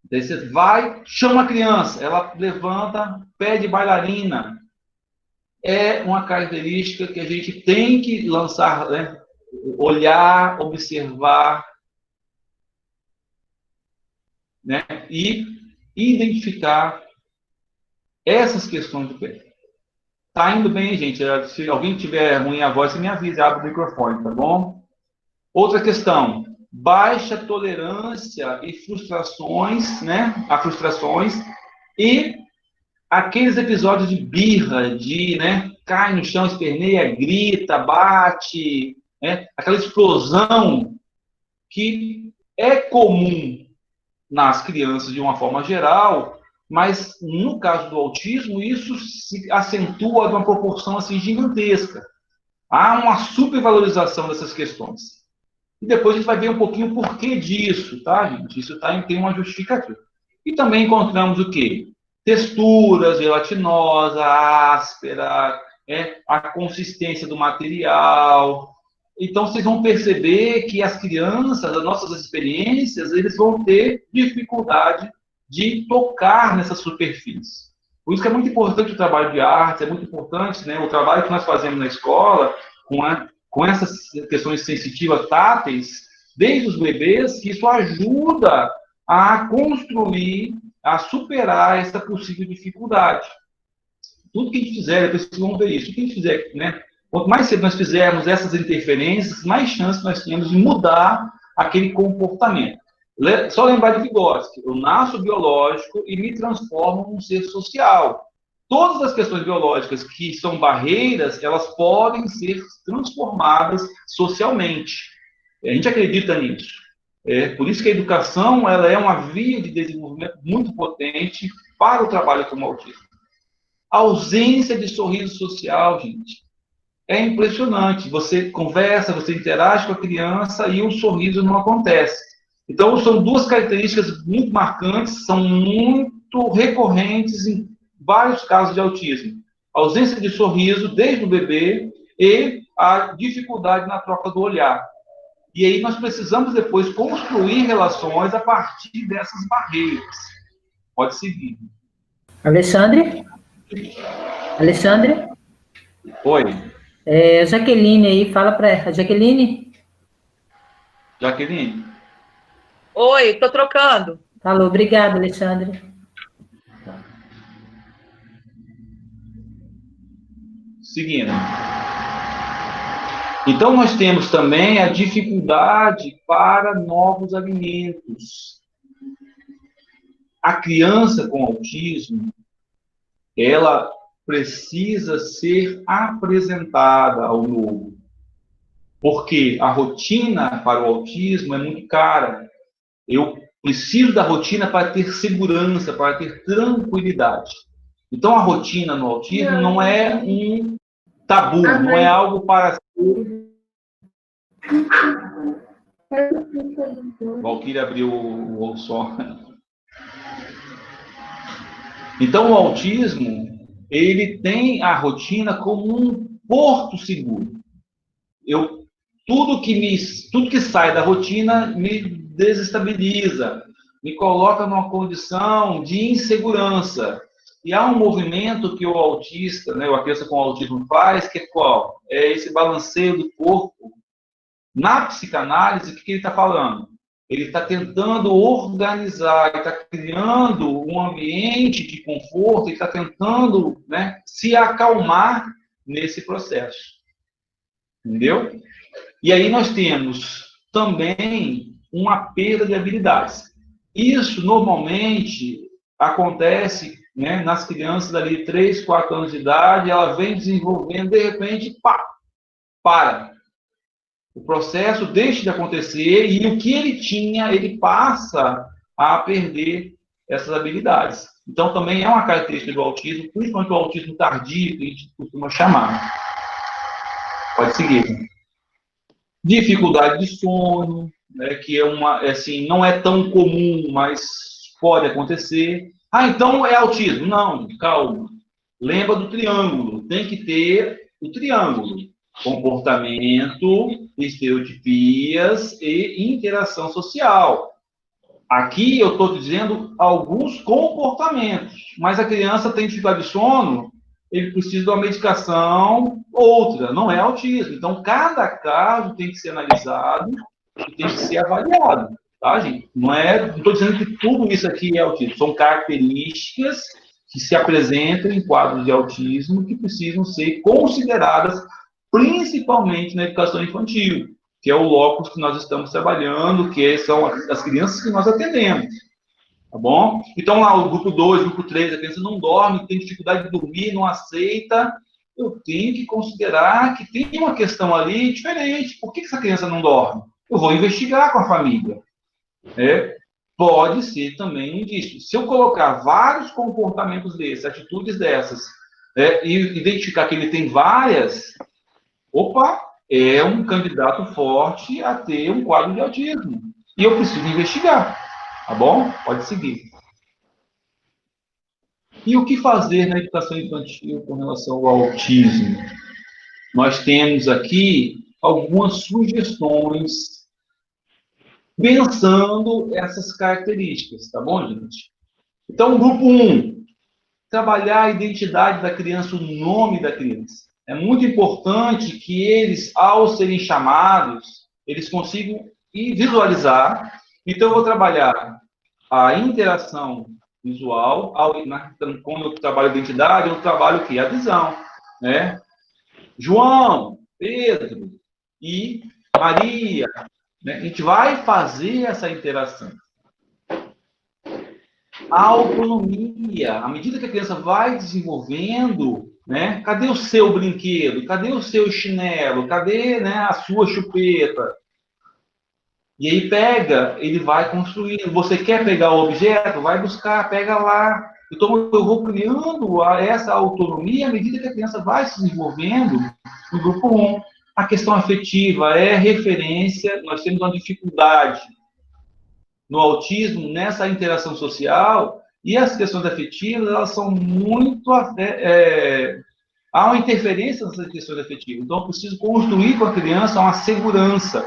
Daí você vai, chama a criança, ela levanta, pede bailarina. É uma característica que a gente tem que lançar, né? Olhar, observar, né? E identificar essas questões do pé. Tá indo bem, gente? Se alguém tiver ruim a voz, você me avisa, abre o microfone, tá bom? Outra questão, baixa tolerância e frustrações, né? A frustrações e aqueles episódios de birra, de, né? Cai no chão, esperneia, grita, bate, né? Aquela explosão que é comum nas crianças de uma forma geral, mas no caso do autismo isso se acentua de uma proporção assim gigantesca. Há uma supervalorização dessas questões. E depois a gente vai ver um pouquinho o porquê disso, tá, gente? Isso tem uma justificativa. E também encontramos o quê? Textura gelatinosa, áspera, a consistência do material. Então, vocês vão perceber que as crianças, as nossas experiências, eles vão ter dificuldade de tocar nessas superfícies. Por isso que é muito importante o trabalho de arte, é muito importante, né, o trabalho que nós fazemos na escola com essas questões sensitivas, táteis, desde os bebês, que isso ajuda a construir, a superar essa possível dificuldade. Tudo que a gente fizer, depois vocês vão ver isso, tudo que a gente fizer, né? Quanto mais cedo nós fizermos essas interferências, mais chance nós temos de mudar aquele comportamento. Só lembrar de Vygotsky, eu nasço biológico e me transformo num ser social. Todas as questões biológicas que são barreiras, elas podem ser transformadas socialmente. A gente acredita nisso. Por isso que a educação ela é uma via de desenvolvimento muito potente para o trabalho com o autismo. A ausência de sorriso social, gente, é impressionante. Você conversa, você interage com a criança e o sorriso não acontece. Então, são duas características muito marcantes, são muito recorrentes em vários casos de autismo. A ausência de sorriso desde o bebê e a dificuldade na troca do olhar. E aí nós precisamos depois construir relações a partir dessas barreiras. Pode seguir. Alexandre? Alexandre? Oi. Jaqueline aí, fala para ela. Jaqueline? Jaqueline? Oi, estou trocando. Falou, obrigada, Alexandre. Seguindo. Então, nós temos também a dificuldade para novos alimentos. A criança com autismo, ela precisa ser apresentada ao novo. Porque a rotina para o autismo é muito cara. Eu preciso da rotina para ter segurança, para ter tranquilidade. Então, a rotina no autismo não é um tabu, não é algo para ser... Valquíria abriu o som. Então, o autismo, ele tem a rotina como um porto seguro. Tudo que sai da rotina me desestabiliza, me coloca numa condição de insegurança. E há um movimento que o autista, né, a criança com autismo faz, que é qual? É esse balanceio do corpo. Na psicanálise, o que ele está falando? Ele está tentando organizar, ele está criando um ambiente de conforto, ele está tentando, né, se acalmar nesse processo. Entendeu? E aí nós temos também uma perda de habilidades. Isso, normalmente, acontece, né, nas crianças ali, 3, 4 anos de idade, ela vem desenvolvendo, de repente, para. O processo deixa de acontecer e o que ele tinha, ele passa a perder essas habilidades. Então, também é uma característica do autismo, principalmente o autismo tardio, que a gente costuma chamar. Pode seguir. Dificuldade de sono, né, que assim, não é tão comum, mas pode acontecer. Ah, então é autismo. Não, calma. Lembra do triângulo. Tem que ter o triângulo. Comportamento, estereotipias e interação social. Aqui eu estou dizendo alguns comportamentos, mas a criança tem dificuldade de sono, ele precisa de uma medicação, outra, não é autismo. Então, cada caso tem que ser analisado e tem que ser avaliado, tá, gente? Não estou dizendo que tudo isso aqui é autismo, são características que se apresentam em quadros de autismo que precisam ser consideradas principalmente na educação infantil, que é o locus que nós estamos trabalhando, que são as crianças que nós atendemos. Tá bom? Então, lá, o grupo 2, grupo 3, a criança não dorme, tem dificuldade de dormir, não aceita. Eu tenho que considerar que tem uma questão ali diferente. Por que essa criança não dorme? Eu vou investigar com a família. Pode ser também um indício. Se eu colocar vários comportamentos desses, atitudes dessas, e identificar que ele tem várias, é um candidato forte a ter um quadro de autismo. E eu preciso investigar. Tá bom? Pode seguir. E o que fazer na educação infantil com relação ao autismo? Nós temos aqui algumas sugestões pensando essas características, tá bom, gente? Então, grupo 1, trabalhar a identidade da criança, o nome da criança. É muito importante que eles, ao serem chamados, eles consigam visualizar. Então, eu vou trabalhar a interação visual. Quando eu trabalho a identidade, eu trabalho o quê? A visão. Né? João, Pedro e Maria. Né? A gente vai fazer essa interação. A autonomia. À medida que a criança vai desenvolvendo, né? Cadê o seu brinquedo? Cadê o seu chinelo? Cadê, né, a sua chupeta? E aí ele vai construindo. Você quer pegar o objeto? Vai buscar, pega lá. Então, eu vou criando essa autonomia à medida que a criança vai se desenvolvendo no grupo 1. A questão afetiva é referência. Nós temos uma dificuldade no autismo, nessa interação social, e as questões afetivas, elas são muito... há uma interferência nessas questões afetivas. Então, eu preciso construir com a criança uma segurança.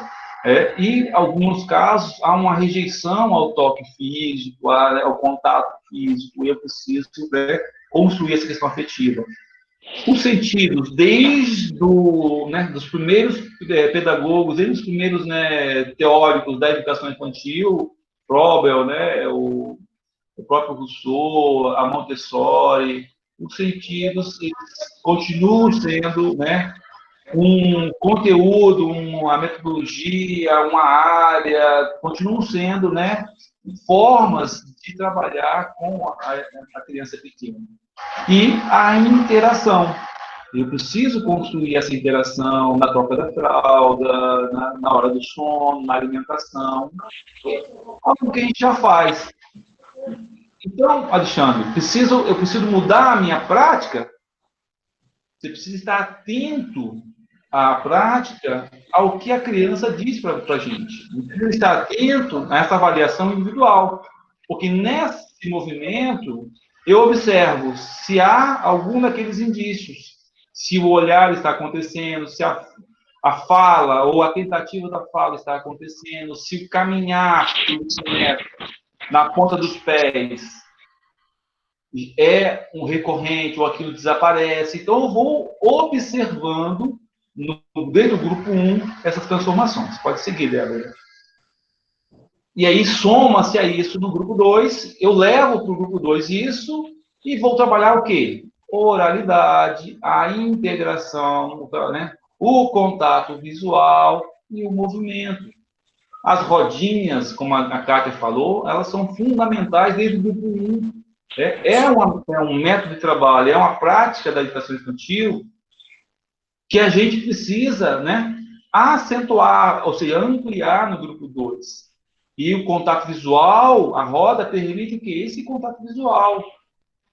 E, em alguns casos, há uma rejeição ao toque físico, ao contato físico, e eu preciso construir essa questão afetiva. Os sentidos, desde dos primeiros pedagogos, desde os primeiros teóricos da educação infantil, Froebel, o próprio Rousseau, a Montessori, os sentidos continuam sendo um conteúdo, uma metodologia, uma área, continuam sendo formas de trabalhar com a criança pequena. E a interação. Eu preciso construir essa interação na troca da fralda, na hora do sono, na alimentação. Algo que a gente já faz. Então, Alexandre, eu preciso mudar a minha prática. Você precisa estar atento à prática, ao que a criança diz para a gente. Você precisa estar atento a essa avaliação individual. Porque nesse movimento, eu observo se há algum daqueles indícios, se o olhar está acontecendo, se a fala ou a tentativa da fala está acontecendo, se o caminhar na ponta dos pés é um recorrente ou aquilo desaparece. Então, eu vou observando, dentro do grupo 1, essas transformações. Pode seguir, Débora. E aí, soma-se a isso no grupo 2, eu levo para o grupo 2 isso e vou trabalhar o quê? Oralidade, a integração, né? O contato visual e o movimento. As rodinhas, como a Kátia falou, elas são fundamentais desde o grupo 1. É um método de trabalho, é uma prática da educação infantil que a gente precisa, né, acentuar, ou seja, ampliar no grupo 2. E o contato visual, a roda, permite que esse contato visual.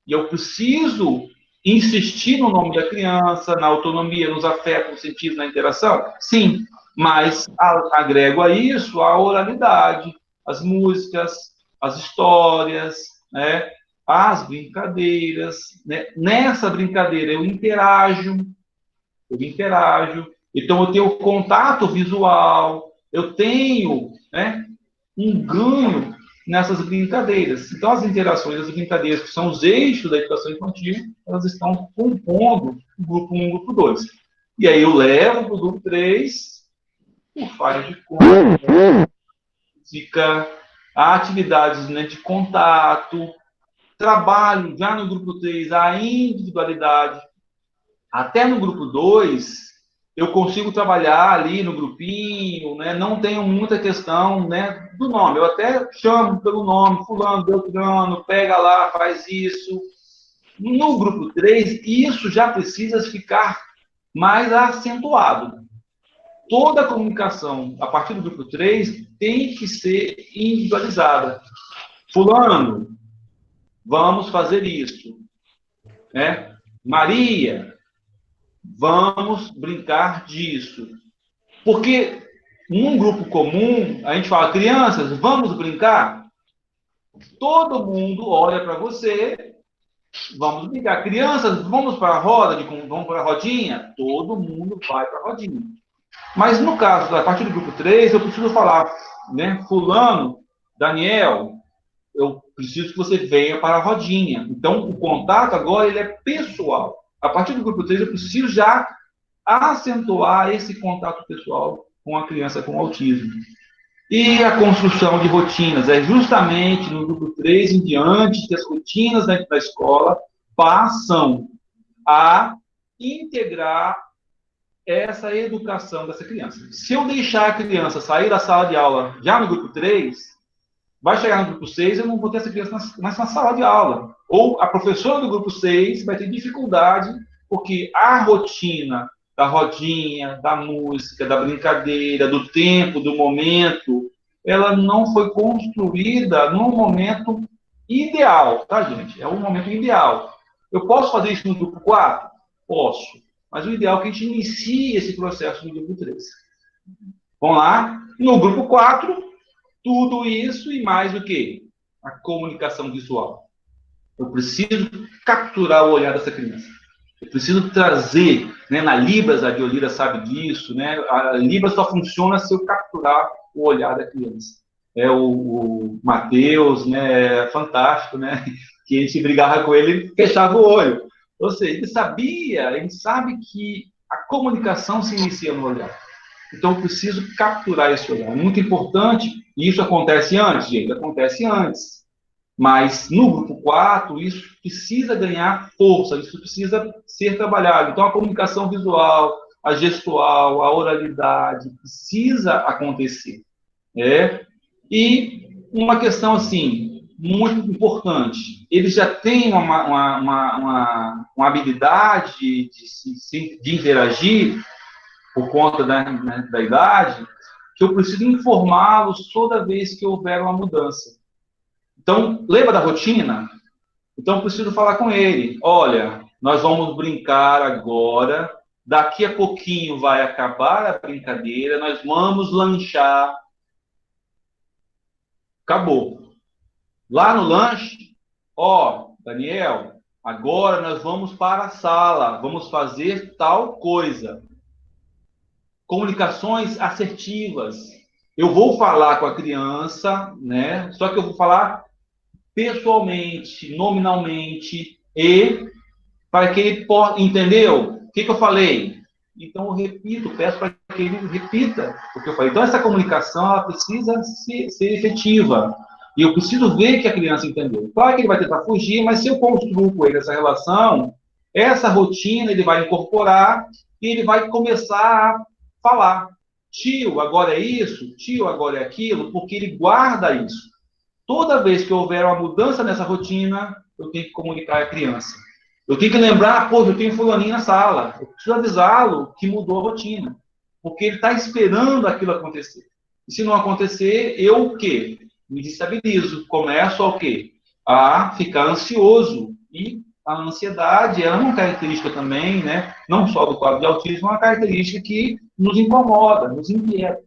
E eu preciso insistir no nome da criança, na autonomia, nos afetos, no sentido, na interação? Sim, mas agrego a isso a oralidade, as músicas, as histórias, né, as brincadeiras. Né? Nessa brincadeira eu interajo, então eu tenho contato visual, eu tenho, né, um ganho nessas brincadeiras. Então, as interações, as brincadeiras, que são os eixos da educação infantil, elas estão compondo o grupo 1 e o grupo 2. E aí eu levo para o grupo 3, por falha de conta, fica atividades, né, de contato, trabalho já no grupo 3, a individualidade. Até no grupo 2, eu consigo trabalhar ali no grupinho, né? Não tenho muita questão, né, do nome. Eu até chamo pelo nome, fulano, beltrano, pega lá, faz isso. No grupo 3, isso já precisa ficar mais acentuado. Toda a comunicação, a partir do grupo 3, tem que ser individualizada. Fulano, vamos fazer isso. Né? Maria, vamos brincar disso. Porque num grupo comum, a gente fala, crianças, vamos brincar? Todo mundo olha para você, vamos brincar. Crianças, vamos para a roda, vamos para a rodinha? Todo mundo vai para a rodinha. Mas no caso, a partir do grupo 3, eu preciso falar, né, fulano, Daniel, eu preciso que você venha para a rodinha. Então, o contato agora ele é pessoal. A partir do grupo 3, eu preciso já acentuar esse contato pessoal com a criança com autismo. E a construção de rotinas. É justamente no grupo 3 em diante que as rotinas dentro da escola passam a integrar essa educação dessa criança. Se eu deixar a criança sair da sala de aula já no grupo 3, vai chegar no grupo 6, eu não vou ter essa criança mais na sala de aula. Ou a professora do grupo 6 vai ter dificuldade, porque a rotina da rodinha, da música, da brincadeira, do tempo, do momento, ela não foi construída num momento ideal, tá, gente? É um momento ideal. Eu posso fazer isso no grupo 4? Posso. Mas o ideal é que a gente inicie esse processo no grupo 3. Vamos lá? No grupo 4, tudo isso e mais o quê? A comunicação visual. Eu preciso capturar o olhar dessa criança. Eu preciso trazer, né, na Libras, a Diolira sabe disso, né? A Libras só funciona se eu capturar o olhar da criança. O Matheus, né, é fantástico, né? Que a gente brigava com ele e fechava o olho. Ou seja, ele sabe que a comunicação se inicia no olhar. Então, eu preciso capturar esse olhar. É muito importante, e isso acontece antes, gente, acontece antes. Mas, no grupo 4, isso precisa ganhar força, isso precisa ser trabalhado. Então, a comunicação visual, a gestual, a oralidade, precisa acontecer. E uma questão, assim, muito importante. Eles já têm uma habilidade de interagir, por conta da idade, que eu preciso informá-los toda vez que houver uma mudança. Então, lembra da rotina? Então, eu preciso falar com ele. Olha, nós vamos brincar agora, daqui a pouquinho vai acabar a brincadeira, nós vamos lanchar. Acabou. Lá no lanche, Daniel, agora nós vamos para a sala, vamos fazer tal coisa. Comunicações assertivas. Eu vou falar com a criança, né? Só que eu vou falar pessoalmente, nominalmente, e para que ele possa... Entendeu? O que eu falei? Então, eu repito, peço para que ele repita o que eu falei. Então, essa comunicação, ela precisa ser efetiva. E eu preciso ver que a criança entendeu. Claro que ele vai tentar fugir, mas se eu construo com ele essa relação, essa rotina ele vai incorporar e ele vai começar a falar. Tio, agora é isso? Tio, agora é aquilo? Porque ele guarda isso. Toda vez que houver uma mudança nessa rotina, eu tenho que comunicar à criança. Eu tenho que lembrar, pô, eu tenho fulaninho na sala. Eu preciso avisá-lo que mudou a rotina. Porque ele está esperando aquilo acontecer. E se não acontecer, eu o quê? Me destabilizo. Começo a o quê? A ficar ansioso. E a ansiedade é uma característica também, né? Não só do quadro de autismo, é uma característica que nos incomoda, nos inquieta.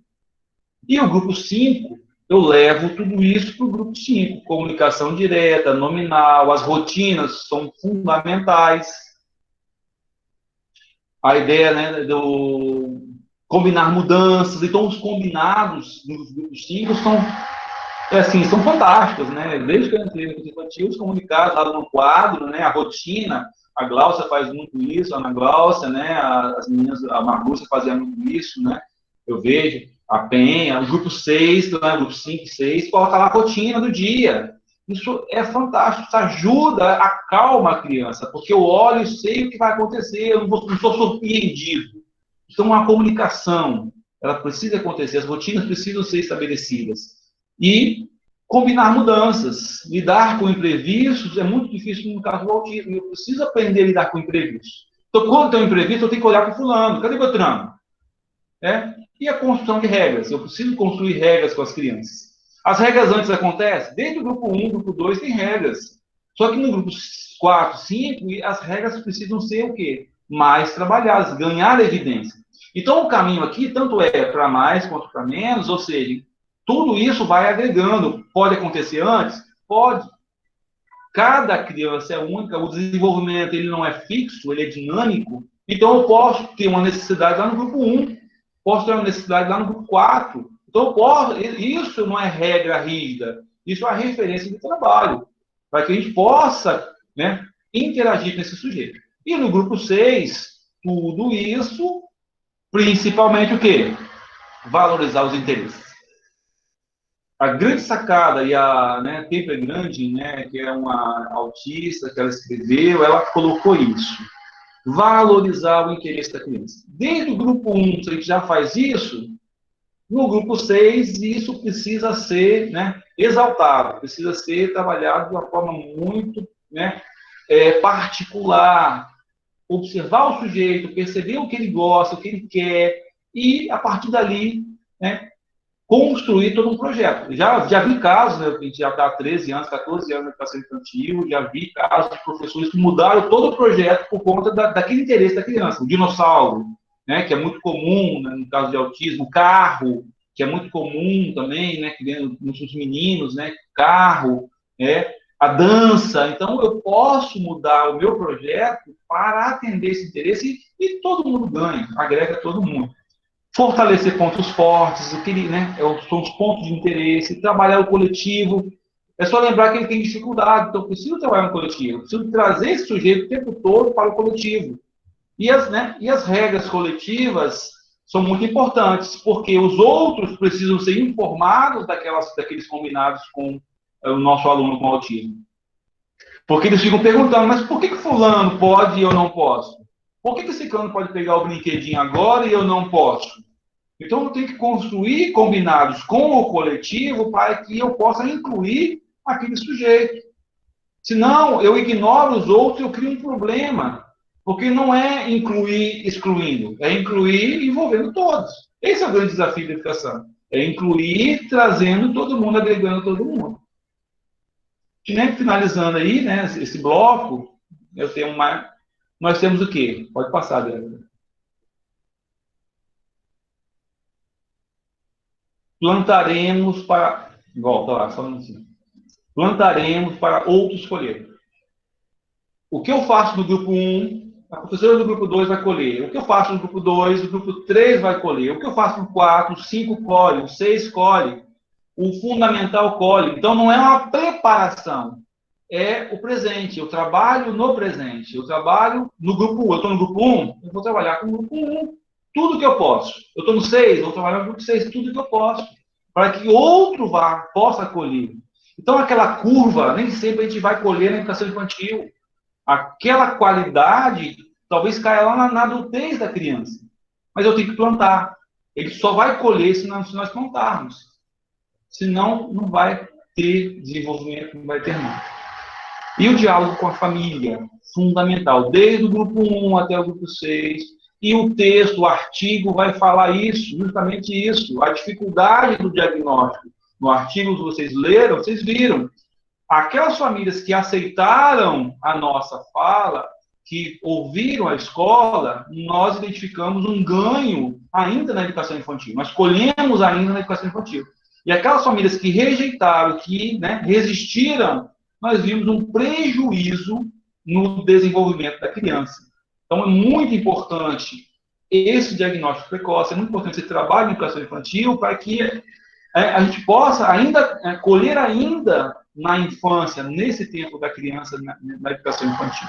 E o grupo 5, eu levo tudo isso para o grupo 5. Comunicação direta, nominal, as rotinas são fundamentais. A ideia, né, do combinar mudanças. Então, os combinados nos grupos 5 são fantásticos, né? Desde que eu entrei no curso infantil, os comunicados lá no quadro, né? A rotina, a Gláucia faz muito isso, a Ana Gláucia, né? As meninas, a Marlúcia fazia muito isso, né? Eu vejo a Penha, o grupo 6, né? O grupo 5 e 6, coloca lá a rotina do dia. Isso é fantástico, isso ajuda, acalma a criança, porque eu olho e sei o que vai acontecer, eu não sou surpreendido. Então, uma comunicação, ela precisa acontecer, as rotinas precisam ser estabelecidas. E combinar mudanças. Lidar com imprevistos é muito difícil no caso do autismo. Eu preciso aprender a lidar com imprevistos. Então, quando tem um imprevisto, eu tenho que olhar para o fulano. Cadê o Beltrano? E a construção de regras. Eu preciso construir regras com as crianças. As regras antes acontecem, desde o grupo 1, grupo 2, tem regras. Só que no grupo 4, 5, as regras precisam ser o quê? Mais trabalhadas, ganhar evidência. Então, o caminho aqui, tanto é para mais quanto para menos, ou seja, tudo isso vai agregando. Pode acontecer antes? Pode. Cada criança é única, o desenvolvimento ele não é fixo, ele é dinâmico. Então, eu posso ter uma necessidade lá no grupo 1, posso ter uma necessidade lá no grupo 4. Então, isso não é regra rígida, isso é uma referência de trabalho, para que a gente possa, né, interagir com esse sujeito. E no grupo 6, tudo isso, principalmente o quê? Valorizar os interesses. A grande sacada, e a Tempo é Grande, né, que é uma autista, que ela escreveu, ela colocou isso. Valorizar o interesse da criança. Desde o grupo 1, se a gente já faz isso, no grupo 6, isso precisa ser, né, exaltado, precisa ser trabalhado de uma forma muito, né, particular. Observar o sujeito, perceber o que ele gosta, o que ele quer, e, a partir dali, né, construir todo um projeto. Já vi casos, né, a gente já está há 13 anos, 14 anos na educação infantil, já vi casos de professores que mudaram todo o projeto por conta daquele interesse da criança. O dinossauro, né, que é muito comum, né, no caso de autismo, o carro, que é muito comum também, né, nos meninos, né, carro, a dança. Então, eu posso mudar o meu projeto para atender esse interesse e todo mundo ganha, agrega todo mundo. Fortalecer pontos fortes, são os pontos de interesse, trabalhar o coletivo. É só lembrar que ele tem dificuldade, então eu preciso trabalhar no coletivo, preciso trazer esse sujeito o tempo todo para o coletivo. E as regras coletivas são muito importantes, porque os outros precisam ser informados daqueles combinados com o nosso aluno com autismo. Porque eles ficam perguntando, mas por que fulano pode e eu não posso? Por que esse cano pode pegar o brinquedinho agora e eu não posso? Então, eu tenho que construir combinados com o coletivo para que eu possa incluir aquele sujeito. Senão, eu ignoro os outros e eu crio um problema. Porque não é incluir excluindo, é incluir envolvendo todos. Esse é o grande desafio da educação. É incluir trazendo todo mundo, agregando todo mundo. E, né, finalizando aí, né, esse bloco, nós temos o quê? Pode passar, Débora. Plantaremos para... Volta lá, só um minutinho. Plantaremos para outros colher. O que eu faço no grupo 1, a professora do grupo 2 vai colher. O que eu faço no grupo 2, o grupo 3 vai colher. O que eu faço no 4, o 5 colhe, o 6 colhe, o fundamental colhe. Então, não é uma preparação, é o presente. Eu trabalho no presente. Eu trabalho no grupo 1. Eu estou no grupo 1, eu vou trabalhar com o grupo 1. Tudo que eu posso. Eu estou no 6, eu vou trabalhar no grupo 6, tudo que eu posso. Para que outro possa colher. Então, aquela curva, nem sempre a gente vai colher na educação infantil. Aquela qualidade talvez caia lá na adultez da criança. Mas eu tenho que plantar. Ele só vai colher se nós plantarmos. Senão, não vai ter desenvolvimento, não vai ter nada. E o diálogo com a família, fundamental. Desde o grupo 1 até o grupo 6. E o texto, o artigo vai falar isso, justamente isso. A dificuldade do diagnóstico. No artigo que vocês leram, vocês viram. Aquelas famílias que aceitaram a nossa fala, que ouviram a escola, nós identificamos um ganho ainda na educação infantil. Nós colhemos ainda na educação infantil. E aquelas famílias que rejeitaram, que resistiram, nós vimos um prejuízo no desenvolvimento da criança. Então, é muito importante esse diagnóstico precoce, é muito importante esse trabalho na educação infantil para que a gente possa ainda colher ainda na infância, nesse tempo da criança, na educação infantil.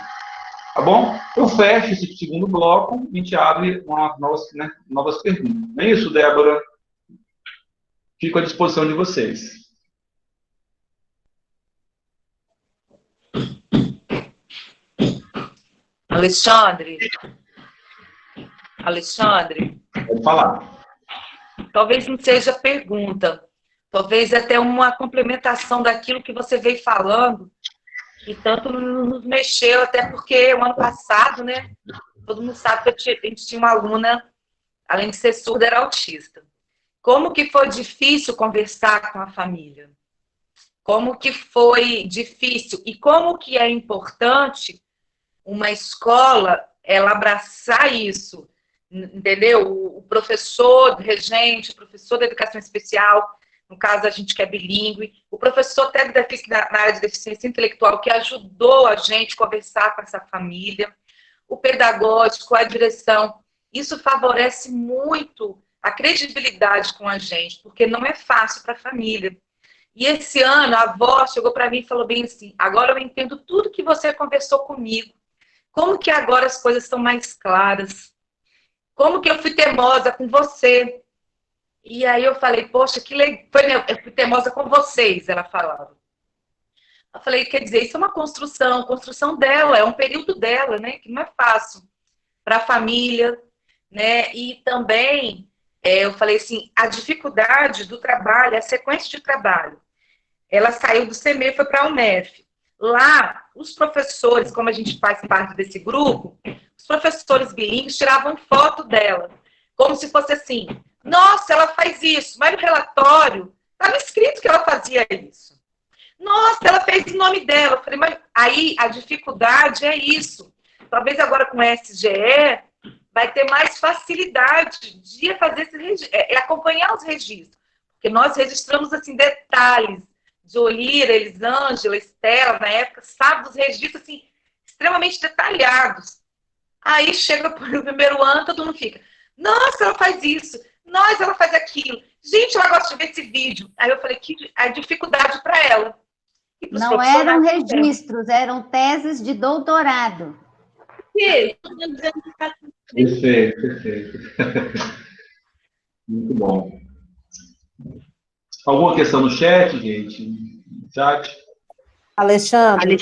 Tá bom? Eu fecho esse segundo bloco e a gente abre novas perguntas. Não é isso, Débora? Fico à disposição de vocês. Alexandre, Pode falar. talvez não seja pergunta, talvez até uma complementação daquilo que você veio falando, que tanto nos mexeu, até porque o ano passado, né, todo mundo sabe que a gente tinha uma aluna, além de ser surda, era autista. Como que foi difícil conversar com a família? Como que foi difícil? E como que é importante uma escola, ela abraçar isso, entendeu? O professor regente, o professor da educação especial, no caso a gente que é bilíngue, o professor até na área de deficiência intelectual, que ajudou a gente a conversar com essa família, o pedagógico, a direção, isso favorece muito a credibilidade com a gente, porque não é fácil para a família. E esse ano a avó chegou para mim e falou bem assim, agora eu entendo tudo que você conversou comigo, como que agora as coisas estão mais claras, como que eu fui teimosa com você. E aí eu falei, poxa, que legal, eu fui teimosa com vocês, ela falava. Eu falei, quer dizer, isso é uma construção dela, é um período dela, né, que não é fácil para a família, né, e também, eu falei assim, a dificuldade do trabalho, a sequência de trabalho, ela saiu do CME e foi para a UNEF. Lá, os professores, como a gente faz parte desse grupo, os professores bilíngues tiravam foto dela, como se fosse assim, nossa, ela faz isso, mas no relatório estava escrito que ela fazia isso. Nossa, ela fez o nome dela. Eu falei, mas aí a dificuldade é isso. Talvez agora com o SGE vai ter mais facilidade de fazer acompanhar os registros. Porque nós registramos assim detalhes. Jolira, Elisângela, Estela, na época, sabe dos registros assim, extremamente detalhados. Aí chega no primeiro ano, todo mundo fica, nossa, ela faz isso, nossa, ela faz aquilo. Gente, ela gosta de ver esse vídeo. Aí eu falei que a dificuldade para ela. Não eram registros, eram teses de doutorado. Perfeito. Muito bom. Alguma questão no chat, gente? No chat? Alexandre.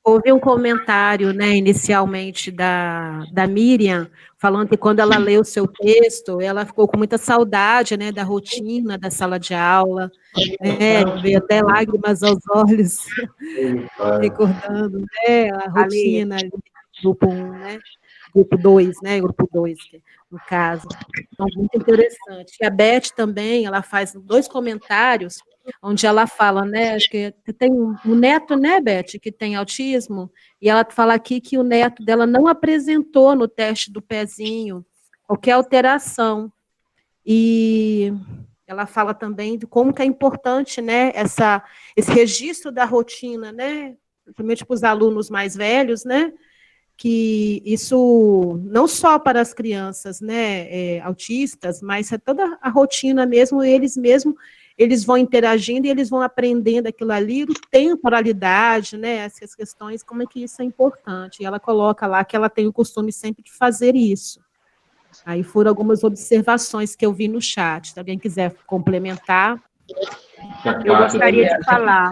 Houve um comentário, né, inicialmente da Miriam, falando que quando ela leu o seu texto, ela ficou com muita saudade, né, da rotina da sala de aula, né, veio até lágrimas aos olhos, recordando, né, a rotina ali, grupo 1, né, grupo 2, né, grupo 2, no caso. Então, muito interessante. E a Beth também, ela faz 2 comentários, onde ela fala, né, acho que tem um neto, né, Beth, que tem autismo, e ela fala aqui que o neto dela não apresentou no teste do pezinho qualquer alteração, e ela fala também de como que é importante, né, esse registro da rotina, né, principalmente para os alunos mais velhos, né? Que isso não só para as crianças, né, autistas, mas é toda a rotina mesmo, eles vão interagindo e eles vão aprendendo aquilo ali, o temporalidade, né, essas questões, como é que isso é importante. E ela coloca lá que ela tem o costume sempre de fazer isso. Aí foram algumas observações que eu vi no chat. Se alguém quiser complementar. Eu gostaria de falar.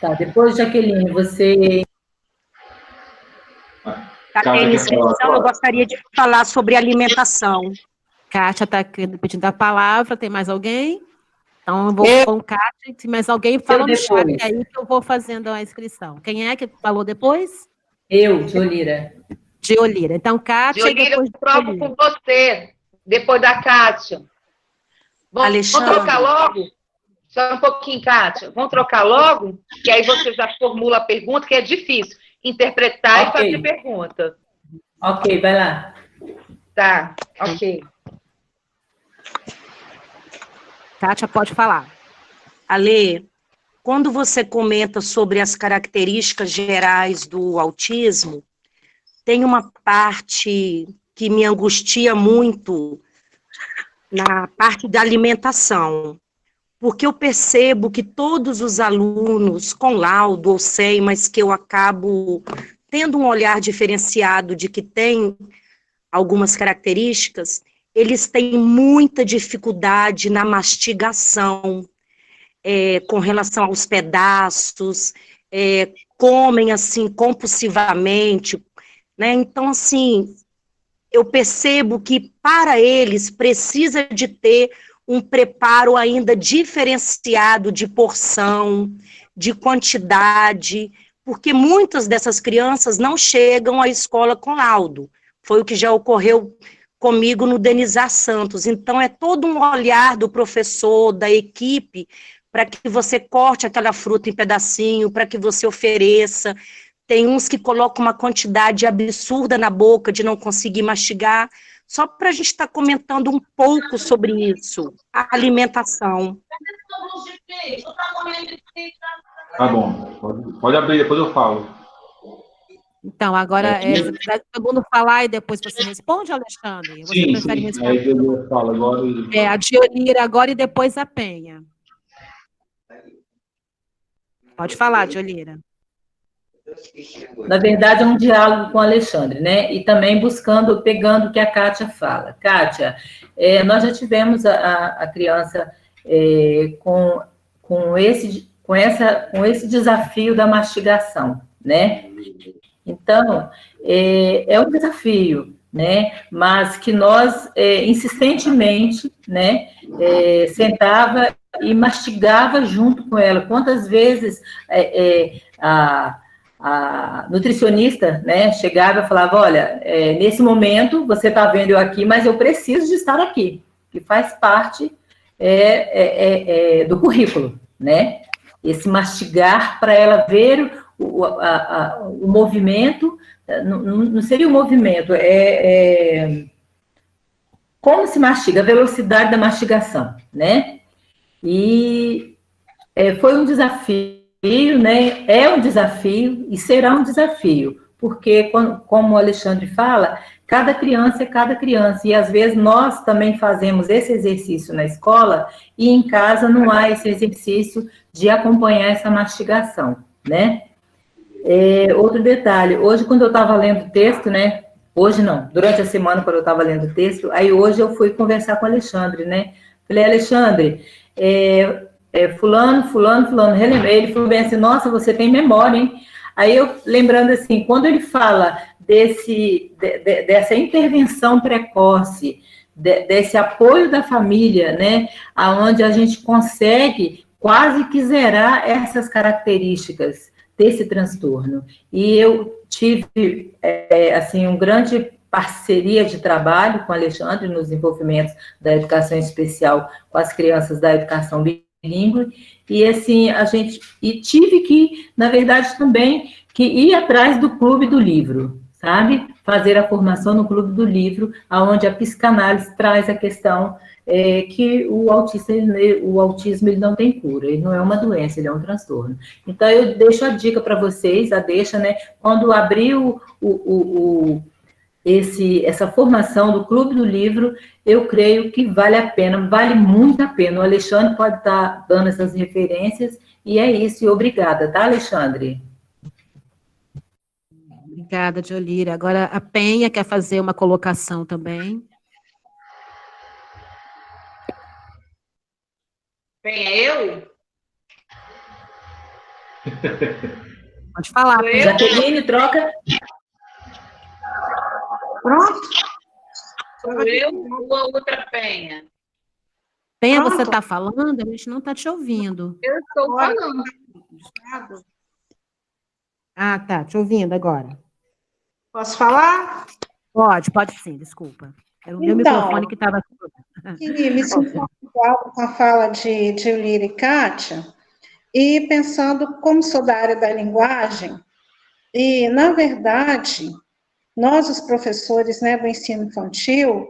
Tá, depois, Jaqueline, você... Está em inscrição, eu gostaria de falar sobre alimentação. Kátia está pedindo a palavra, tem mais alguém? Então, eu vou com Kátia, se mais alguém fala no chat, é aí que eu vou fazendo a inscrição. Quem é que falou depois? Eu, de Olira. De Olira. Então, Kátia... De Olira, eu provo com você, depois da Kátia. Vamos trocar logo? Só um pouquinho, Kátia. Vamos trocar logo? Que aí você já formula a pergunta, que é difícil. Interpretar e fazer pergunta. Ok, vai lá. Tá, ok. Kátia, pode falar. Ale, quando você comenta sobre as características gerais do autismo, tem uma parte que me angustia muito na parte da alimentação, porque eu percebo que todos os alunos com laudo ou sem, mas que eu acabo tendo um olhar diferenciado de que tem algumas características, eles têm muita dificuldade na mastigação, com relação aos pedaços, comem assim compulsivamente, né? Então, assim, eu percebo que para eles precisa de ter um preparo ainda diferenciado de porção, de quantidade, porque muitas dessas crianças não chegam à escola com laudo. Foi o que já ocorreu comigo no Denizar Santos. Então, é todo um olhar do professor, da equipe, para que você corte aquela fruta em pedacinho, para que você ofereça. Tem uns que colocam uma quantidade absurda na boca de não conseguir mastigar. Só para a gente estar comentando um pouco sobre isso, a alimentação. Tá bom, pode abrir, depois eu falo. Então, agora, todo mundo falar e depois você responde, Alexandre? Você prefere responder? Aí eu falo agora. A Dionira agora e depois a Penha. Pode falar, Dionira. Na verdade, é um diálogo com o Alexandre, né? E também pegando o que a Kátia fala. Kátia, nós já tivemos a criança com esse desafio da mastigação, né? Então, é um desafio, né? Mas que nós, insistentemente, né, sentava e mastigava junto com ela. Quantas vezes a nutricionista, né, chegava e falava, olha, nesse momento você está vendo eu aqui, mas eu preciso de estar aqui, que faz parte do currículo, né? Esse mastigar para ela ver o movimento, não seria o movimento, como se mastiga, a velocidade da mastigação, né? E foi um desafio, né? É um desafio e será um desafio, porque, como o Alexandre fala, cada criança é cada criança, e às vezes nós também fazemos esse exercício na escola, e em casa não há esse exercício de acompanhar essa mastigação, né? Outro detalhe, hoje quando eu estava lendo o texto, né? Hoje não, durante a semana quando eu estava lendo o texto, aí hoje eu fui conversar com o Alexandre, né? Falei, Alexandre, fulano, relembrei, ele falou bem assim, nossa, você tem memória, hein? Aí eu, lembrando assim, quando ele fala dessa intervenção precoce, desse apoio da família, né, aonde a gente consegue quase que zerar essas características desse transtorno. E eu tive, assim, um grande parceria de trabalho com o Alexandre nos envolvimentos da educação especial com as crianças da educação bilíngue, e assim, tive que, na verdade, também, que ir atrás do clube do livro, sabe? Fazer a formação no Clube do Livro, onde a psicanálise traz a questão que o autismo ele não tem cura, ele não é uma doença, ele é um transtorno. Então, eu deixo a dica para vocês, né? Quando abrir essa formação do Clube do Livro, eu creio que vale a pena, vale muito a pena. O Alexandre pode estar dando essas referências, e é isso, e obrigada, tá, Alexandre? Obrigada, Diolira. Agora, a Penha quer fazer uma colocação também. Penha, eu? Pode falar, Sou eu? Penha. Jaqueline, troca. Pronto? Sou eu ou a outra Penha? Penha, Pronto. você está falando? A gente não está te ouvindo. Eu estou falando. Ah, tá, te ouvindo agora. Posso falar? Pode sim, desculpa. Era o meu Então, microfone que estava... Queria me sentir com a fala de Diolira e Kátia, e pensando, como sou da área da linguagem, e, na verdade, nós, os professores, né, do ensino infantil,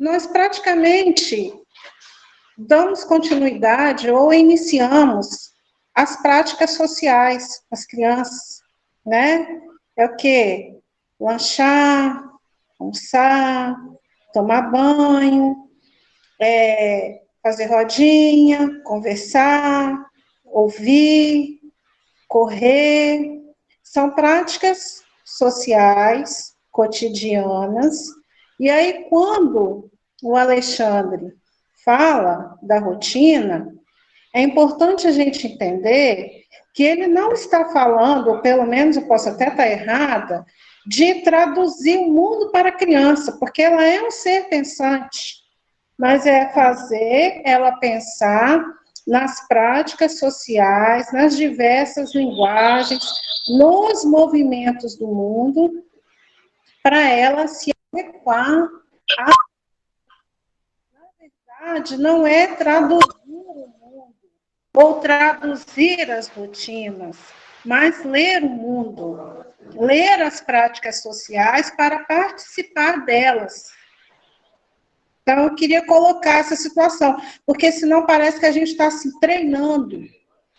nós praticamente damos continuidade ou iniciamos as práticas sociais, as crianças, né? É o quê? Lanchar, almoçar, tomar banho, fazer rodinha, conversar, ouvir, correr. São práticas sociais, cotidianas. E aí, quando o Alexandre fala da rotina, é importante a gente entender que ele não está falando, ou pelo menos eu posso até estar errada, de traduzir o mundo para a criança, porque ela é um ser pensante, mas é fazer ela pensar nas práticas sociais, nas diversas linguagens, nos movimentos do mundo, para ela se adequar a... Na verdade, não é traduzir o mundo, ou traduzir as rotinas, mas ler o mundo, ler as práticas sociais para participar delas. Então, eu queria colocar essa situação, porque senão parece que a gente está assim, treinando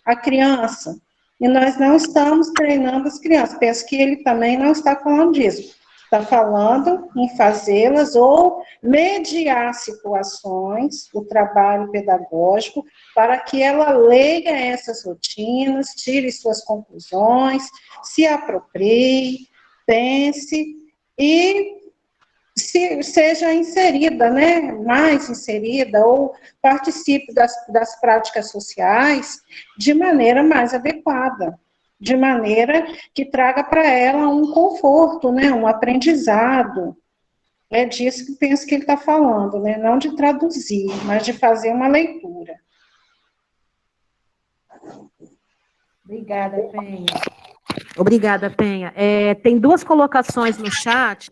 a criança, e nós não estamos treinando as crianças. Penso que ele também não está falando disso. Está falando em fazê-las ou mediar situações, o trabalho pedagógico, para que ela leia essas rotinas, tire suas conclusões, se aproprie, pense e seja inserida, né, mais inserida, ou participe das práticas sociais de maneira mais adequada, de maneira que traga para ela um conforto, né, um aprendizado. É disso que penso que ele está falando, né, não de traduzir, mas de fazer uma leitura. Obrigada, Penha. Obrigada, Penha. Tem duas colocações no chat,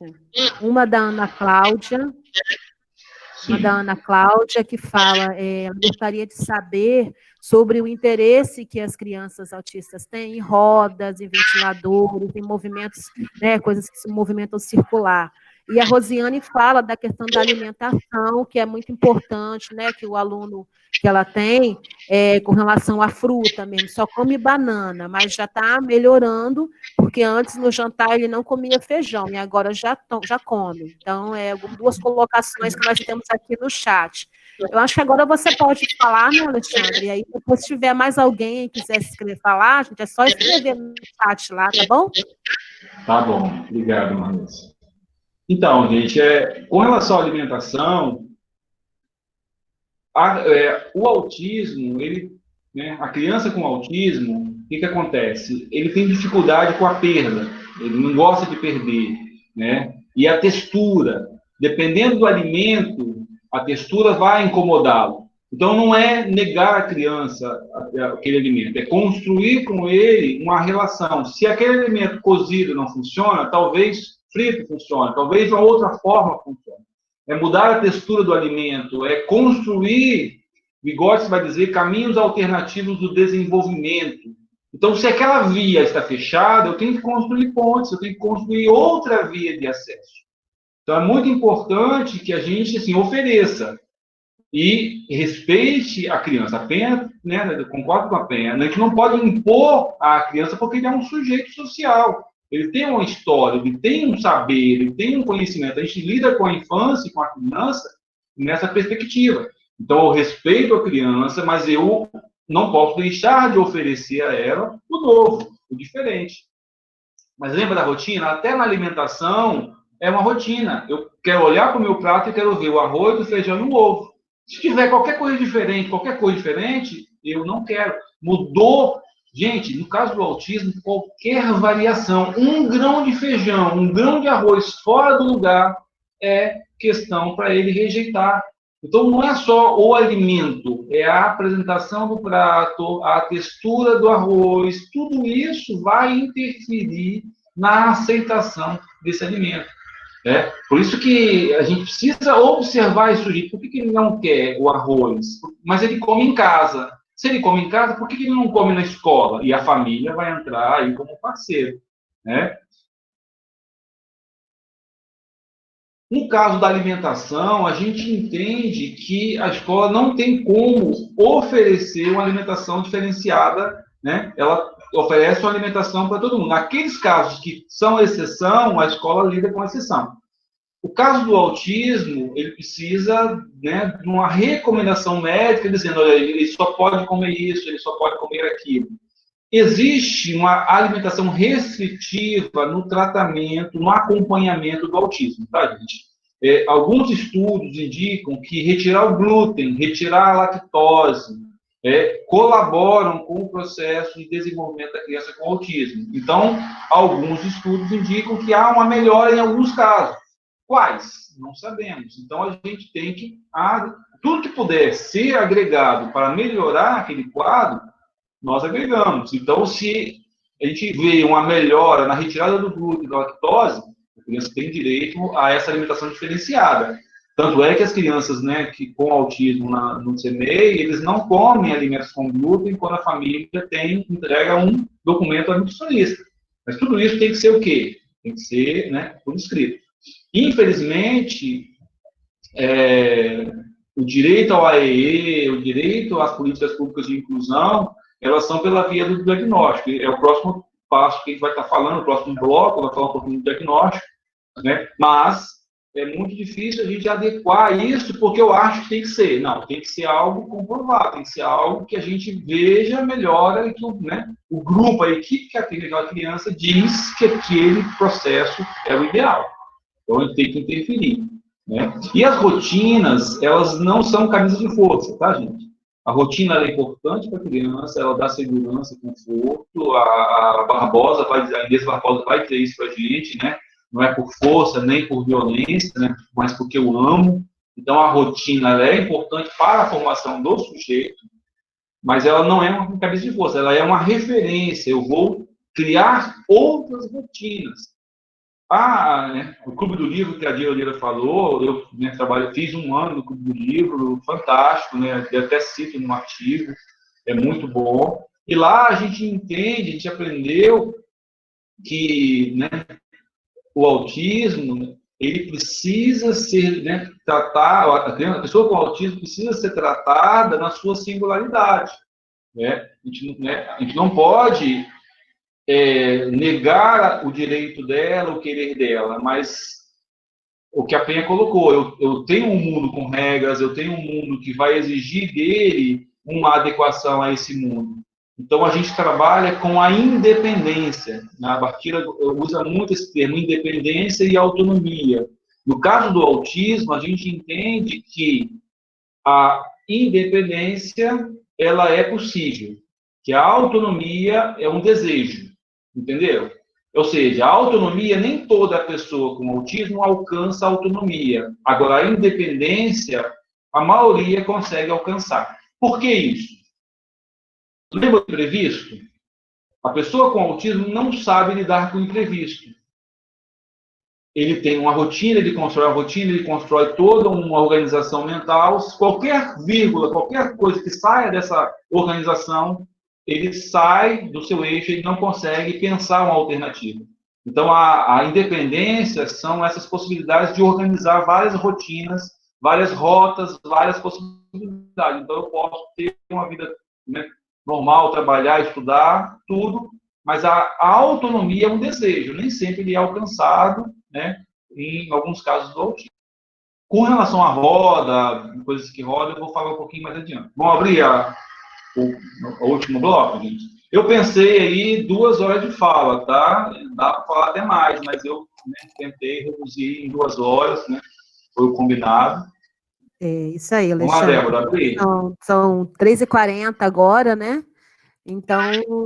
uma da Ana Cláudia, que fala, ela gostaria de saber sobre o interesse que as crianças autistas têm em rodas, em ventiladores, em movimentos, né, coisas que se movimentam circular. E a Rosiane fala da questão da alimentação, que é muito importante, né, que o aluno que ela tem, com relação à fruta mesmo, só come banana, mas já está melhorando, porque antes no jantar ele não comia feijão, e agora já come. Então, duas colocações que nós temos aqui no chat. Eu acho que agora você pode falar, né, Alexandre? E aí, depois, se tiver mais alguém que quiser falar, gente, é só escrever no chat lá, tá bom? Tá bom, obrigado, Marisa. Então, gente, com relação à alimentação, o autismo, né, a criança com autismo, o que acontece? Ele tem dificuldade com a perda, ele não gosta de perder, né? E a textura, dependendo do alimento, a textura vai incomodá-lo. Então, não é negar a criança aquele alimento, é construir com ele uma relação. Se aquele alimento cozido não funciona, talvez frito funcione, talvez de uma outra forma funcione. É mudar a textura do alimento, é construir, Vygotsky vai dizer, caminhos alternativos do desenvolvimento. Então, se aquela via está fechada, eu tenho que construir pontes, eu tenho que construir outra via de acesso. Então, é muito importante que a gente, assim, ofereça e respeite a criança. A Penha, né, eu concordo com a Penha, a gente não pode impor à criança porque ele é um sujeito social. Ele tem uma história, ele tem um saber, ele tem um conhecimento. A gente lida com a infância e com a criança nessa perspectiva. Então, eu respeito a criança, mas eu não posso deixar de oferecer a ela o novo, o diferente. Mas lembra da rotina? Até na alimentação é uma rotina. Eu quero olhar para o meu prato e quero ver o arroz, o feijão e o ovo. Se tiver qualquer coisa diferente, eu não quero. Mudou. Gente, no caso do autismo, qualquer variação, um grão de feijão, um grão de arroz fora do lugar é questão para ele rejeitar. Então, não é só o alimento, é a apresentação do prato, a textura do arroz, tudo isso vai interferir na aceitação desse alimento. Né? Por isso que a gente precisa observar esse sujeito. Por que ele não quer o arroz? Mas ele come em casa. Se ele come em casa, por que ele não come na escola? E a família vai entrar aí como parceiro. Né? No caso da alimentação, a gente entende que a escola não tem como oferecer uma alimentação diferenciada, né? Ela oferece uma alimentação para todo mundo. Naqueles casos que são exceção, a escola lida com exceção. O caso do autismo, ele precisa, né, de uma recomendação médica dizendo, olha, ele só pode comer isso, ele só pode comer aquilo. Existe uma alimentação restritiva no tratamento, no acompanhamento do autismo, tá, gente? Alguns estudos indicam que retirar o glúten, retirar a lactose, colaboram com o processo de desenvolvimento da criança com autismo. Então, alguns estudos indicam que há uma melhora em alguns casos. Quais? Não sabemos. Então, a gente tem que... tudo que puder ser agregado para melhorar aquele quadro, nós agregamos. Então, se a gente vê uma melhora na retirada do glúten e da lactose, a criança tem direito a essa alimentação diferenciada. Tanto é que as crianças, né, que com autismo no CMEI, eles não comem alimentos com glúten quando a família entrega um documento ao nutricionista. Mas tudo isso tem que ser o quê? Tem que ser, né, por escrito. Infelizmente, o direito ao AEE, o direito às políticas públicas de inclusão, elas são pela via do diagnóstico. É o próximo passo que a gente vai estar falando, o próximo bloco, vai falar um pouquinho do diagnóstico, né? Mas é muito difícil a gente adequar isso, porque eu acho que tem que ser. Não, tem que ser algo comprovado, tem que ser algo que a gente veja melhora e que, né, o grupo, a equipe que atende aquela criança diz que aquele processo é o ideal. Então, a gente tem que interferir. Né? E as rotinas, elas não são camisas de força, tá, gente? A rotina é importante para a criança, ela dá segurança, conforto. A Inês Barbosa vai dizer isso para a gente, né? Não é por força, nem por violência, né? Mas porque eu amo. Então, a rotina ela é importante para a formação do sujeito, mas ela não é uma cabeça de força, ela é uma referência. Eu vou criar outras rotinas. O Clube do Livro, que a Diolira falou, eu, né, fiz 1 ano no Clube do Livro, fantástico, né? Eu até cito no artigo, é muito bom. E lá a gente entende, a gente aprendeu que, né, o autismo, ele precisa ser, né, tratado, a pessoa com autismo precisa ser tratada na sua singularidade. Né? A gente não pode negar o direito dela, o querer dela, mas o que a Penha colocou, eu tenho um mundo com regras, eu tenho um mundo que vai exigir dele uma adequação a esse mundo. Então, a gente trabalha com a independência. A Bartira usa muito esse termo, independência e autonomia. No caso do autismo, a gente entende que a independência ela é possível, que a autonomia é um desejo, entendeu? Ou seja, a autonomia, nem toda pessoa com autismo alcança a autonomia. Agora, a independência, a maioria consegue alcançar. Por que isso? Lembra do imprevisto? A pessoa com autismo não sabe lidar com o imprevisto. Ele tem uma rotina, ele constrói toda uma organização mental. Qualquer vírgula, qualquer coisa que saia dessa organização, ele sai do seu eixo, ele não consegue pensar uma alternativa. Então, a independência são essas possibilidades de organizar várias rotinas, várias rotas, várias possibilidades. Então, eu posso ter uma vida, né, normal, trabalhar, estudar, tudo, mas a autonomia é um desejo, nem sempre ele é alcançado, né, em alguns casos do autismo. Com relação à roda, coisas que rodam, eu vou falar um pouquinho mais adiante. Vamos abrir o último bloco, gente? Eu pensei aí 2 horas de fala, tá? Dá para falar até mais, mas eu, né, tentei reduzir em 2 horas, né? Foi o combinado. É isso aí, Vamos lá, Alexandre. Débora, abrir. São 3h40 agora, né? Então,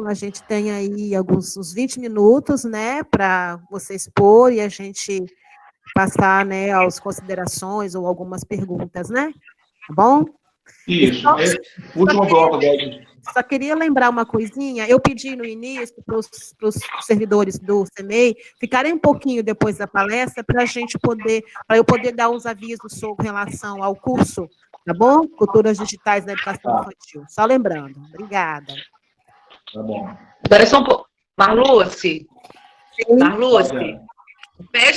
a gente tem aí uns 20 minutos, né, para você expor e a gente passar, né, as considerações ou algumas perguntas, né? Tá bom? Isso. Último bloco, Débora. Só queria lembrar uma coisinha. Eu pedi no início para os servidores do CEMEI ficarem um pouquinho depois da palestra para eu poder dar uns avisos sobre relação ao curso, tá bom? Culturas Digitais da Educação Infantil. Só lembrando. Obrigada. Tá bom. Espera só um pouco. Marluce,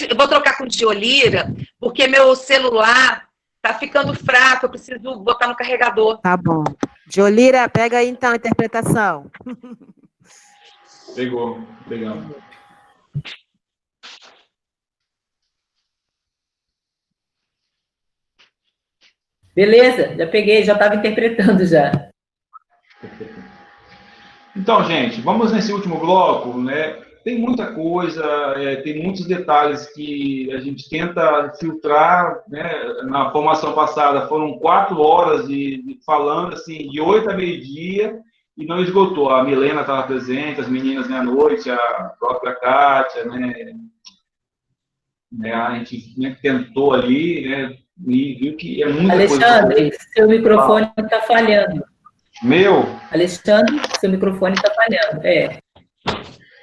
eu vou trocar com o Diolira, porque meu celular tá ficando fraco, eu preciso botar no carregador. Tá bom. Diolira, pega aí então a interpretação. Pegou, legal. Beleza, já peguei, já estava interpretando já. Então, gente, vamos nesse último bloco, né? Tem muita coisa, tem muitos detalhes que a gente tenta filtrar, né? Na formação passada foram 4 horas falando assim, de 8 a meio-dia, e não esgotou. A Milena estava presente, as meninas meia-noite, a própria Kátia, né? A gente, né, tentou ali, né? E viu que é muita Alexandre, coisa. seu microfone está falhando. Meu? Alexandre, seu microfone está falhando.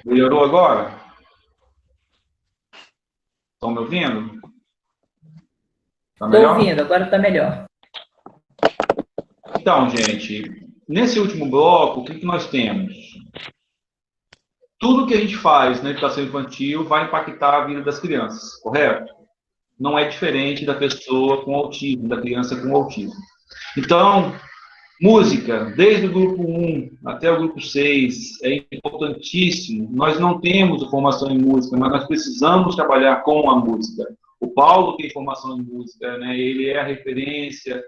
Melhorou agora? Estão me ouvindo? Tá melhor? Estou ouvindo, agora está melhor. Então, gente, nesse último bloco, o que nós temos? Tudo que a gente faz na educação infantil vai impactar a vida das crianças, correto? Não é diferente da pessoa com autismo, da criança com autismo. Então, música, desde o grupo 1 até o grupo 6, é importantíssimo. Nós não temos formação em música, mas nós precisamos trabalhar com a música. O Paulo tem formação em música, né? Ele é a referência,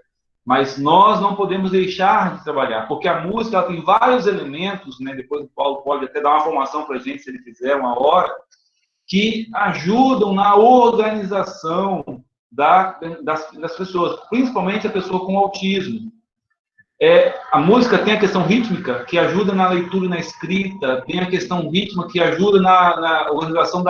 mas nós não podemos deixar de trabalhar, porque a música ela tem vários elementos, né? Depois o Paulo pode até dar uma formação para a gente, se ele quiser, uma hora, que ajudam na organização das pessoas, principalmente a pessoa com autismo. A música tem a questão rítmica, que ajuda na leitura e na escrita, tem a questão rítmica, que ajuda na organização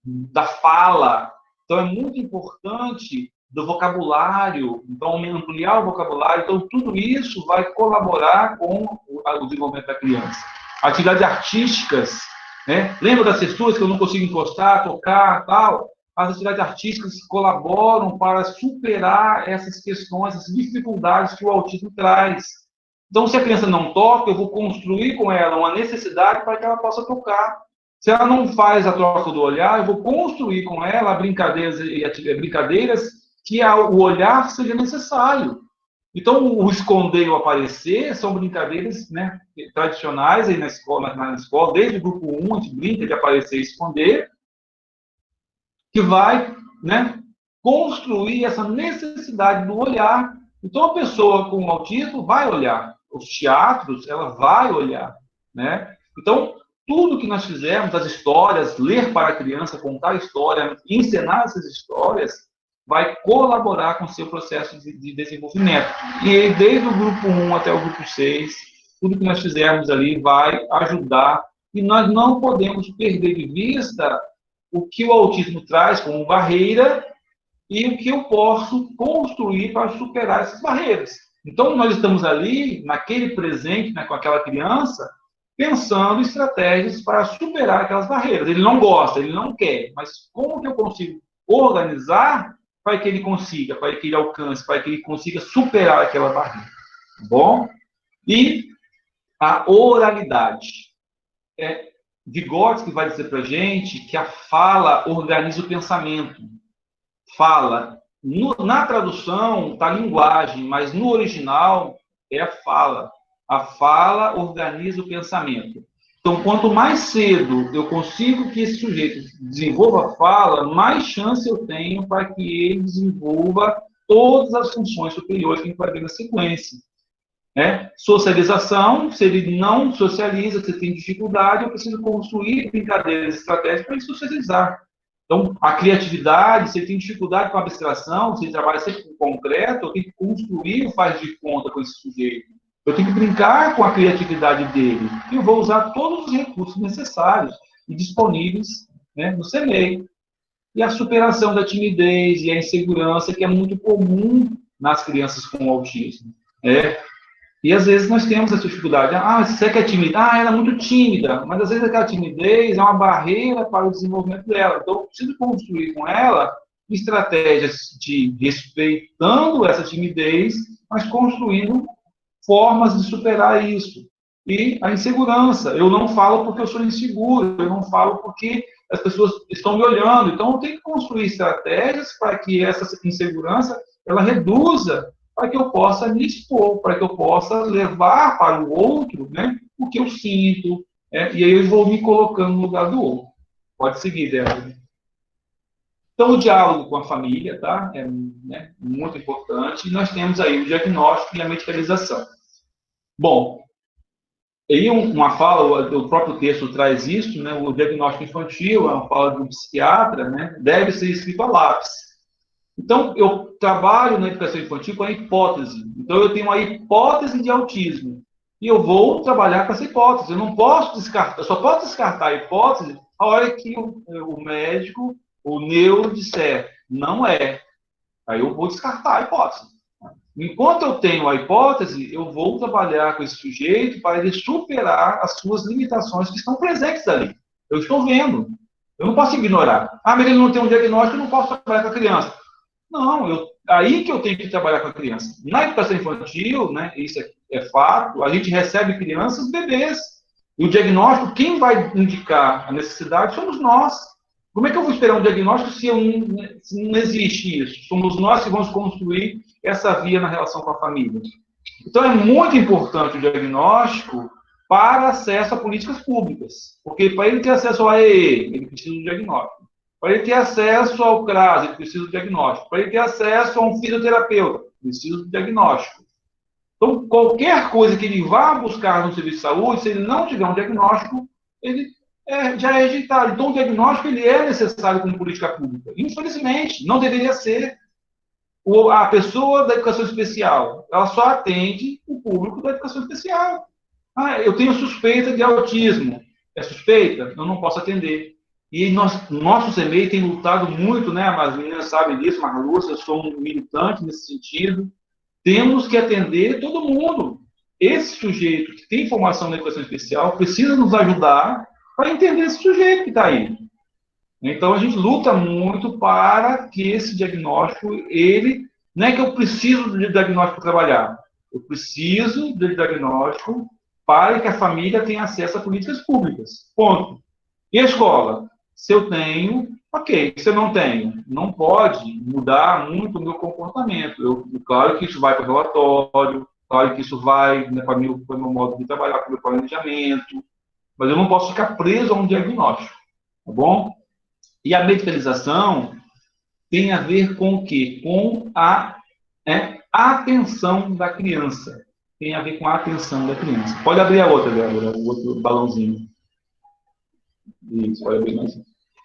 da fala. Então, é muito importante do vocabulário, então, ampliar o vocabulário. Então, tudo isso vai colaborar com o desenvolvimento da criança. Atividades artísticas, né? Lembra das texturas que eu não consigo encostar, tocar, tal? As atividades artísticas colaboram para superar essas questões, essas dificuldades que o autismo traz. Então, se a criança não toca, eu vou construir com ela uma necessidade para que ela possa tocar. Se ela não faz a troca do olhar, eu vou construir com ela brincadeiras que o olhar seja necessário. Então, o esconder e o aparecer são brincadeiras, né, tradicionais aí na escola, desde o grupo 1, a gente brinca de aparecer e esconder, que vai, né, construir essa necessidade do olhar. Então, a pessoa com autismo vai olhar. Os teatros, ela vai olhar, né? Então, tudo que nós fizermos, as histórias, ler para a criança, contar história, ensinar essas histórias, vai colaborar com o seu processo de desenvolvimento. E desde o grupo 1 até o grupo 6, tudo que nós fizermos ali vai ajudar. E nós não podemos perder de vista o que o autismo traz como barreira e o que eu posso construir para superar essas barreiras. Então, nós estamos ali, naquele presente, né, com aquela criança, pensando em estratégias para superar aquelas barreiras. Ele não gosta, ele não quer, mas como que eu consigo organizar para que ele consiga, para que ele alcance, para que ele consiga superar aquela barreira? Bom? E a oralidade. Vygotsky vai dizer para a gente que a fala organiza o pensamento. Fala. Na tradução está a linguagem, mas no original é a fala. A fala organiza o pensamento. Então, quanto mais cedo eu consigo que esse sujeito desenvolva a fala, mais chance eu tenho para que ele desenvolva todas as funções superiores que a gente vai ver na sequência. Socialização, se ele não socializa, se tem dificuldade, eu preciso construir brincadeiras estratégicas para ele socializar. Então, a criatividade, se ele tem dificuldade com a abstração, se ele trabalha sempre com concreto, eu tenho que construir o faz de conta com esse sujeito. Eu tenho que brincar com a criatividade dele. E eu vou usar todos os recursos necessários e disponíveis, no CMEI. E a superação da timidez e a insegurança, que é muito comum nas crianças com autismo. E às vezes nós temos essa dificuldade. Você que é tímida? Ela é muito tímida. Mas às vezes aquela timidez é uma barreira para o desenvolvimento dela. Então eu preciso construir com ela estratégias de respeitando essa timidez, mas construindo formas de superar isso. E a insegurança. Eu não falo porque eu sou inseguro. Eu não falo porque as pessoas estão me olhando. Então eu tenho que construir estratégias para que essa insegurança ela reduza, para que eu possa me expor, para que eu possa levar para o outro, o que eu sinto, e aí eu vou me colocando no lugar do outro. Pode seguir, Débora. Então, o diálogo com a família, tá? É muito importante. E nós temos aí o diagnóstico e a medicalização. Bom, em uma fala, o próprio texto traz isso, o diagnóstico infantil, é uma fala do psiquiatra, deve ser escrito a lápis. Então, eu trabalho na educação infantil com a hipótese. Então, eu tenho uma hipótese de autismo. E eu vou trabalhar com essa hipótese. Eu não posso descartar, eu só posso descartar a hipótese a hora que o médico, o neuro disser, não é. Aí eu vou descartar a hipótese. Enquanto eu tenho a hipótese, eu vou trabalhar com esse sujeito para ele superar as suas limitações que estão presentes ali. Eu estou vendo. Eu não posso ignorar. Mas ele não tem um diagnóstico, eu não posso trabalhar com a criança. Não, aí que eu tenho que trabalhar com a criança. Na educação infantil, isso é fato, a gente recebe crianças, bebês. E o diagnóstico, quem vai indicar a necessidade somos nós. Como é que eu vou esperar um diagnóstico se não existe isso? Somos nós que vamos construir essa via na relação com a família. Então, é muito importante o diagnóstico para acesso a políticas públicas. Porque para ele ter acesso ao AEE, ele precisa do diagnóstico. Para ele ter acesso ao CRAS, ele precisa do diagnóstico. Para ele ter acesso a um fisioterapeuta, precisa do diagnóstico. Então, qualquer coisa que ele vá buscar no serviço de saúde, se ele não tiver um diagnóstico, ele já é rejeitado. Então, o diagnóstico ele é necessário como política pública. Infelizmente, não deveria ser. A pessoa da educação especial, ela só atende o público da educação especial. Eu tenho suspeita de autismo. É suspeita? Eu não posso atender. E nosso CMEI tem lutado muito, as meninas sabem disso, Marluce, eu sou um militante nesse sentido. Temos que atender todo mundo. Esse sujeito que tem formação na educação especial precisa nos ajudar para entender esse sujeito que está aí. Então, a gente luta muito para que esse diagnóstico, não é que eu preciso de diagnóstico para trabalhar, eu preciso de diagnóstico para que a família tenha acesso a políticas públicas. Ponto. E a escola? Se eu tenho, ok. Se eu não tenho, não pode mudar muito o meu comportamento. Claro que isso vai para o relatório, claro que isso vai para o meu modo de trabalhar, para o meu planejamento, mas eu não posso ficar preso a um diagnóstico, tá bom? E a medicalização tem a ver com o quê? Com a atenção da criança. Tem a ver com a atenção da criança. Pode abrir a outra, Débora, o outro balãozinho. Isso, pode abrir mais.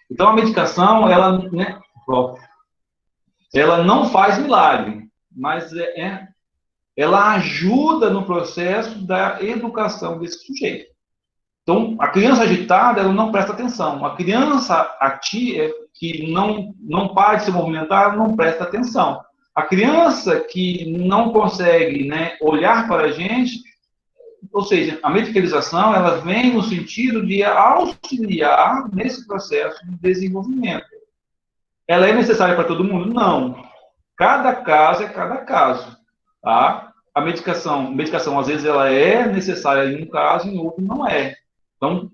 Então, a medicação, ela não faz milagre, mas ela ajuda no processo da educação desse sujeito. Então, a criança agitada, ela não presta atenção. A criança que não para de se movimentar, não presta atenção. A criança que não consegue olhar para a gente, ou seja, a medicalização, ela vem no sentido de auxiliar nesse processo de desenvolvimento. Ela é necessária para todo mundo? Não. Cada caso é cada caso. Tá? a medicação às vezes ela é necessária em um caso, em outro não é. Então,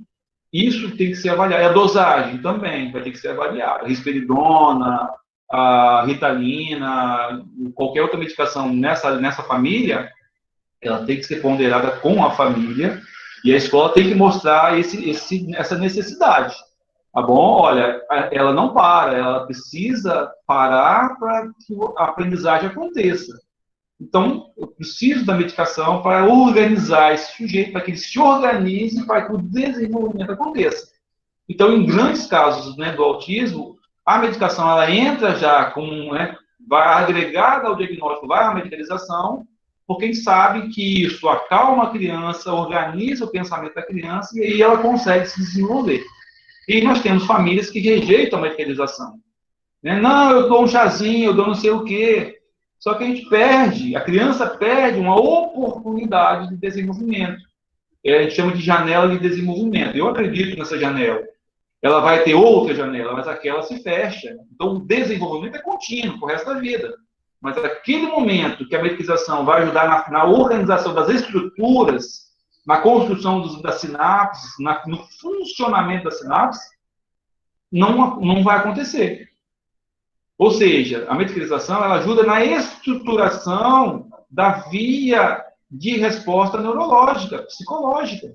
isso tem que ser avaliado. E a dosagem também vai ter que ser avaliada. A risperidona, a Ritalina, qualquer outra medicação nessa família, ela tem que ser ponderada com a família, e a escola tem que mostrar essa necessidade. Tá bom? Olha, ela não para, ela precisa parar para que a aprendizagem aconteça. Então, eu preciso da medicação para organizar esse sujeito, para que ele se organize, para que o desenvolvimento aconteça. Então, em grandes casos, né, do autismo, a medicação ela entra já com, né, vai agregada ao diagnóstico, vai à medicalização, porque a gente sabe que isso acalma a criança, organiza o pensamento da criança, e aí ela consegue se desenvolver. E nós temos famílias que rejeitam a medicalização. Né? Não, eu dou um chazinho, eu dou não sei o quê. Só que a criança perde uma oportunidade de desenvolvimento. A gente chama de janela de desenvolvimento. Eu acredito nessa janela. Ela vai ter outra janela, mas aquela se fecha. Então, o desenvolvimento é contínuo, pro resto da vida. Mas aquele momento que a medicalização vai ajudar na organização das estruturas, na construção das sinapses, no funcionamento das sinapses, não vai acontecer. Ou seja, a medicalização ela ajuda na estruturação da via de resposta neurológica, psicológica.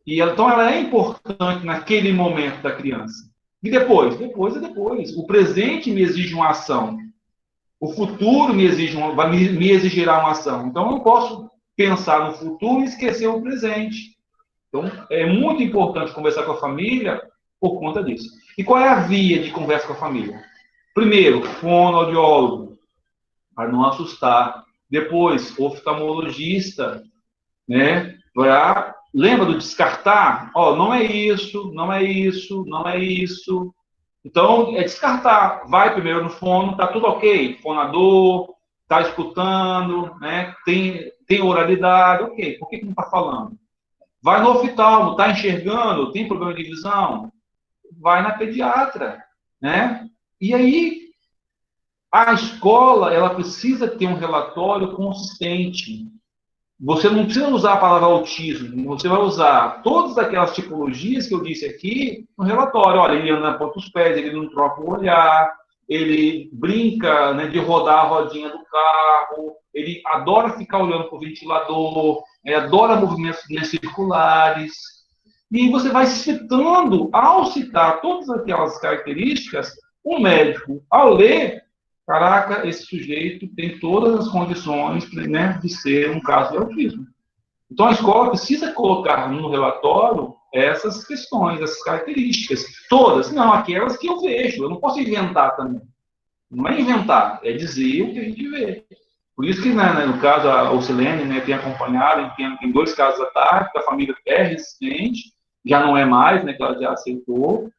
E então ela é importante naquele momento da criança. E depois? Depois é depois. O presente me exige uma ação. O futuro me exigirá uma ação. Então eu não posso pensar no futuro e esquecer o presente. Então é muito importante conversar com a família por conta disso. E qual é a via de conversa com a família? Primeiro, fonoaudiólogo, para não assustar. Depois, oftalmologista, né? Lembra do descartar? Não é isso, não é isso, não é isso. Então, é descartar. Vai primeiro no fono, tá tudo ok. Fonador, tá escutando, né? Tem oralidade, ok. Por que não tá falando? Vai no oftalmo, tá enxergando, tem problema de visão? Vai na pediatra, né? E aí, a escola, ela precisa ter um relatório consistente. Você não precisa usar a palavra autismo, você vai usar todas aquelas tipologias que eu disse aqui no relatório. Olha, ele anda na ponta dos pés, ele não troca o olhar, ele brinca, né, de rodar a rodinha do carro, ele adora ficar olhando para o ventilador, adora movimentos circulares. E você vai citando, ao citar todas aquelas características, o médico, ao ler, caraca, esse sujeito tem todas as condições, né, de ser um caso de autismo. Então, a escola precisa colocar no relatório essas questões, essas características. Todas, não, aquelas que eu vejo. Eu não posso inventar também. Não é inventar, é dizer o que a gente vê. Por isso que, né, no caso, a Ocilene, né, tem acompanhado, tem 2 casos à tarde, que a família é resistente, já não é mais, né, que ela já aceitou,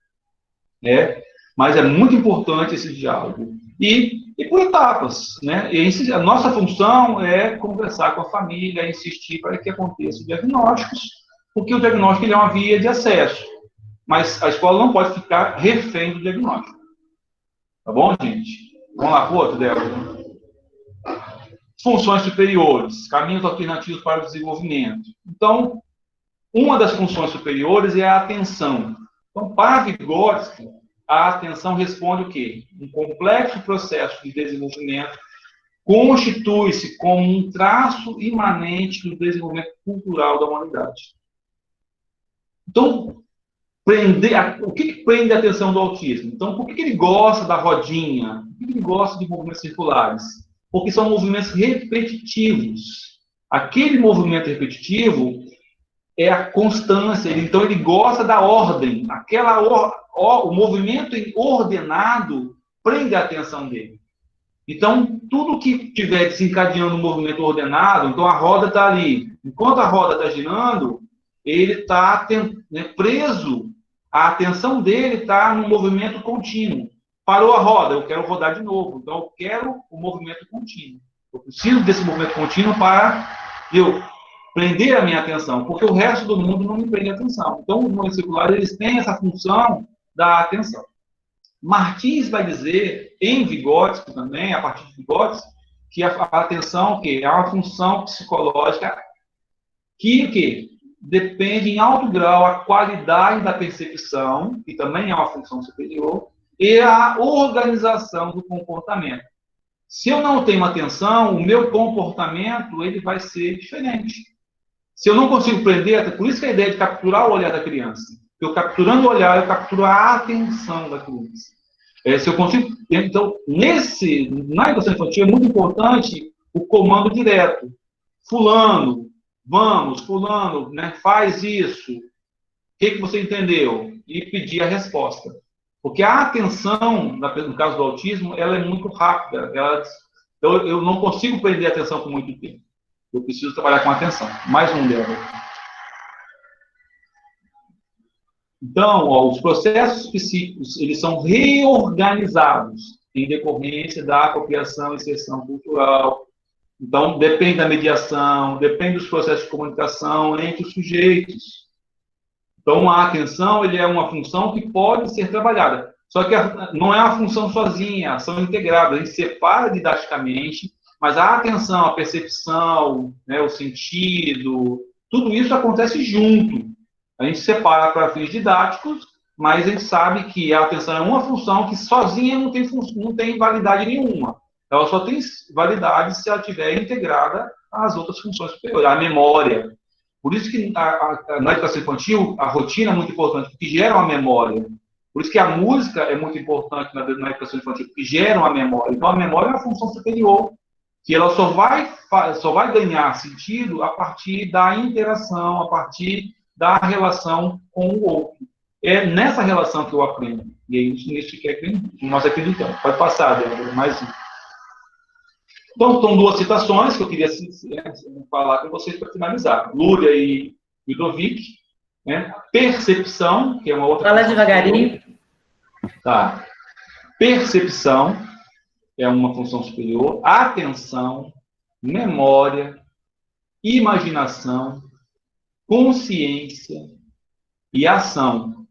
né? Mas é muito importante esse diálogo. E por etapas, né? A nossa função é conversar com a família, insistir para que aconteça os diagnósticos, porque o diagnóstico ele é uma via de acesso. Mas a escola não pode ficar refém do diagnóstico. Tá bom, gente? Vamos lá para o outro, Débora. Funções superiores, caminhos alternativos para o desenvolvimento. Então, uma das funções superiores é a atenção. Então, para Vygotsky, a atenção responde o quê? Um complexo processo de desenvolvimento constitui-se como um traço imanente do desenvolvimento cultural da humanidade. Então, o que prende a atenção do autismo? Então, por que ele gosta da rodinha? Por que ele gosta de movimentos circulares? Porque são movimentos repetitivos. Aquele movimento repetitivo é a constância. Então, ele gosta da ordem. O movimento ordenado prende a atenção dele. Então, tudo que estiver desencadeando um movimento ordenado, então a roda está ali. Enquanto a roda está girando, ele está, né, preso. A atenção dele está no movimento contínuo. Parou a roda, eu quero rodar de novo. Então, eu quero o movimento contínuo. Eu preciso desse movimento contínuo para eu prender a minha atenção, porque o resto do mundo não me prende a atenção. Então, os movimentos circulares, eles têm essa função da atenção. Martins vai dizer, em Vygotsky também, a partir de Vygotsky, que a atenção que é uma função psicológica que depende em alto grau a qualidade da percepção, que também é uma função superior, e a organização do comportamento. Se eu não tenho atenção, o meu comportamento ele vai ser diferente. Se eu não consigo prender, por isso que a ideia de capturar o olhar da criança. Eu capturando o olhar, eu capturo a atenção da criança. Se eu consigo, então, na educação infantil é muito importante o comando direto. Fulano, vamos, fulano, né, faz isso. O que você entendeu? E pedir a resposta. Porque a atenção, no caso do autismo, ela é muito rápida. Então, eu não consigo prender a atenção por muito tempo. Eu preciso trabalhar com a atenção. Mais um dela. Então, os processos psíquicos, eles são reorganizados em decorrência da apropriação e inserção cultural. Então, depende da mediação, depende dos processos de comunicação entre os sujeitos. Então, a atenção ele é uma função que pode ser trabalhada. Só que não é uma função sozinha, são integradas. A gente separa didaticamente, mas a atenção, a percepção, né, o sentido, tudo isso acontece junto. A gente separa para fins didáticos, mas a gente sabe que a atenção é uma função que sozinha não tem validade nenhuma. Ela só tem validade se ela estiver integrada às outras funções superiores, à memória. Por isso que na educação infantil, a rotina é muito importante, porque gera uma memória. Por isso que a música é muito importante na educação infantil, porque gera uma memória. Então, a memória é uma função superior, que ela só vai ganhar sentido a partir da interação, a partir da relação com o outro. É nessa relação que eu aprendo. E é isso que nós acreditamos. Pode passar, Débora, mais um. Então, são duas citações que eu queria falar com vocês para finalizar. Lúria e Ludovic. Né? Percepção, que é uma outra... Fala devagarinho. Tá. Percepção é uma função superior. Atenção, memória, imaginação, consciência e ação.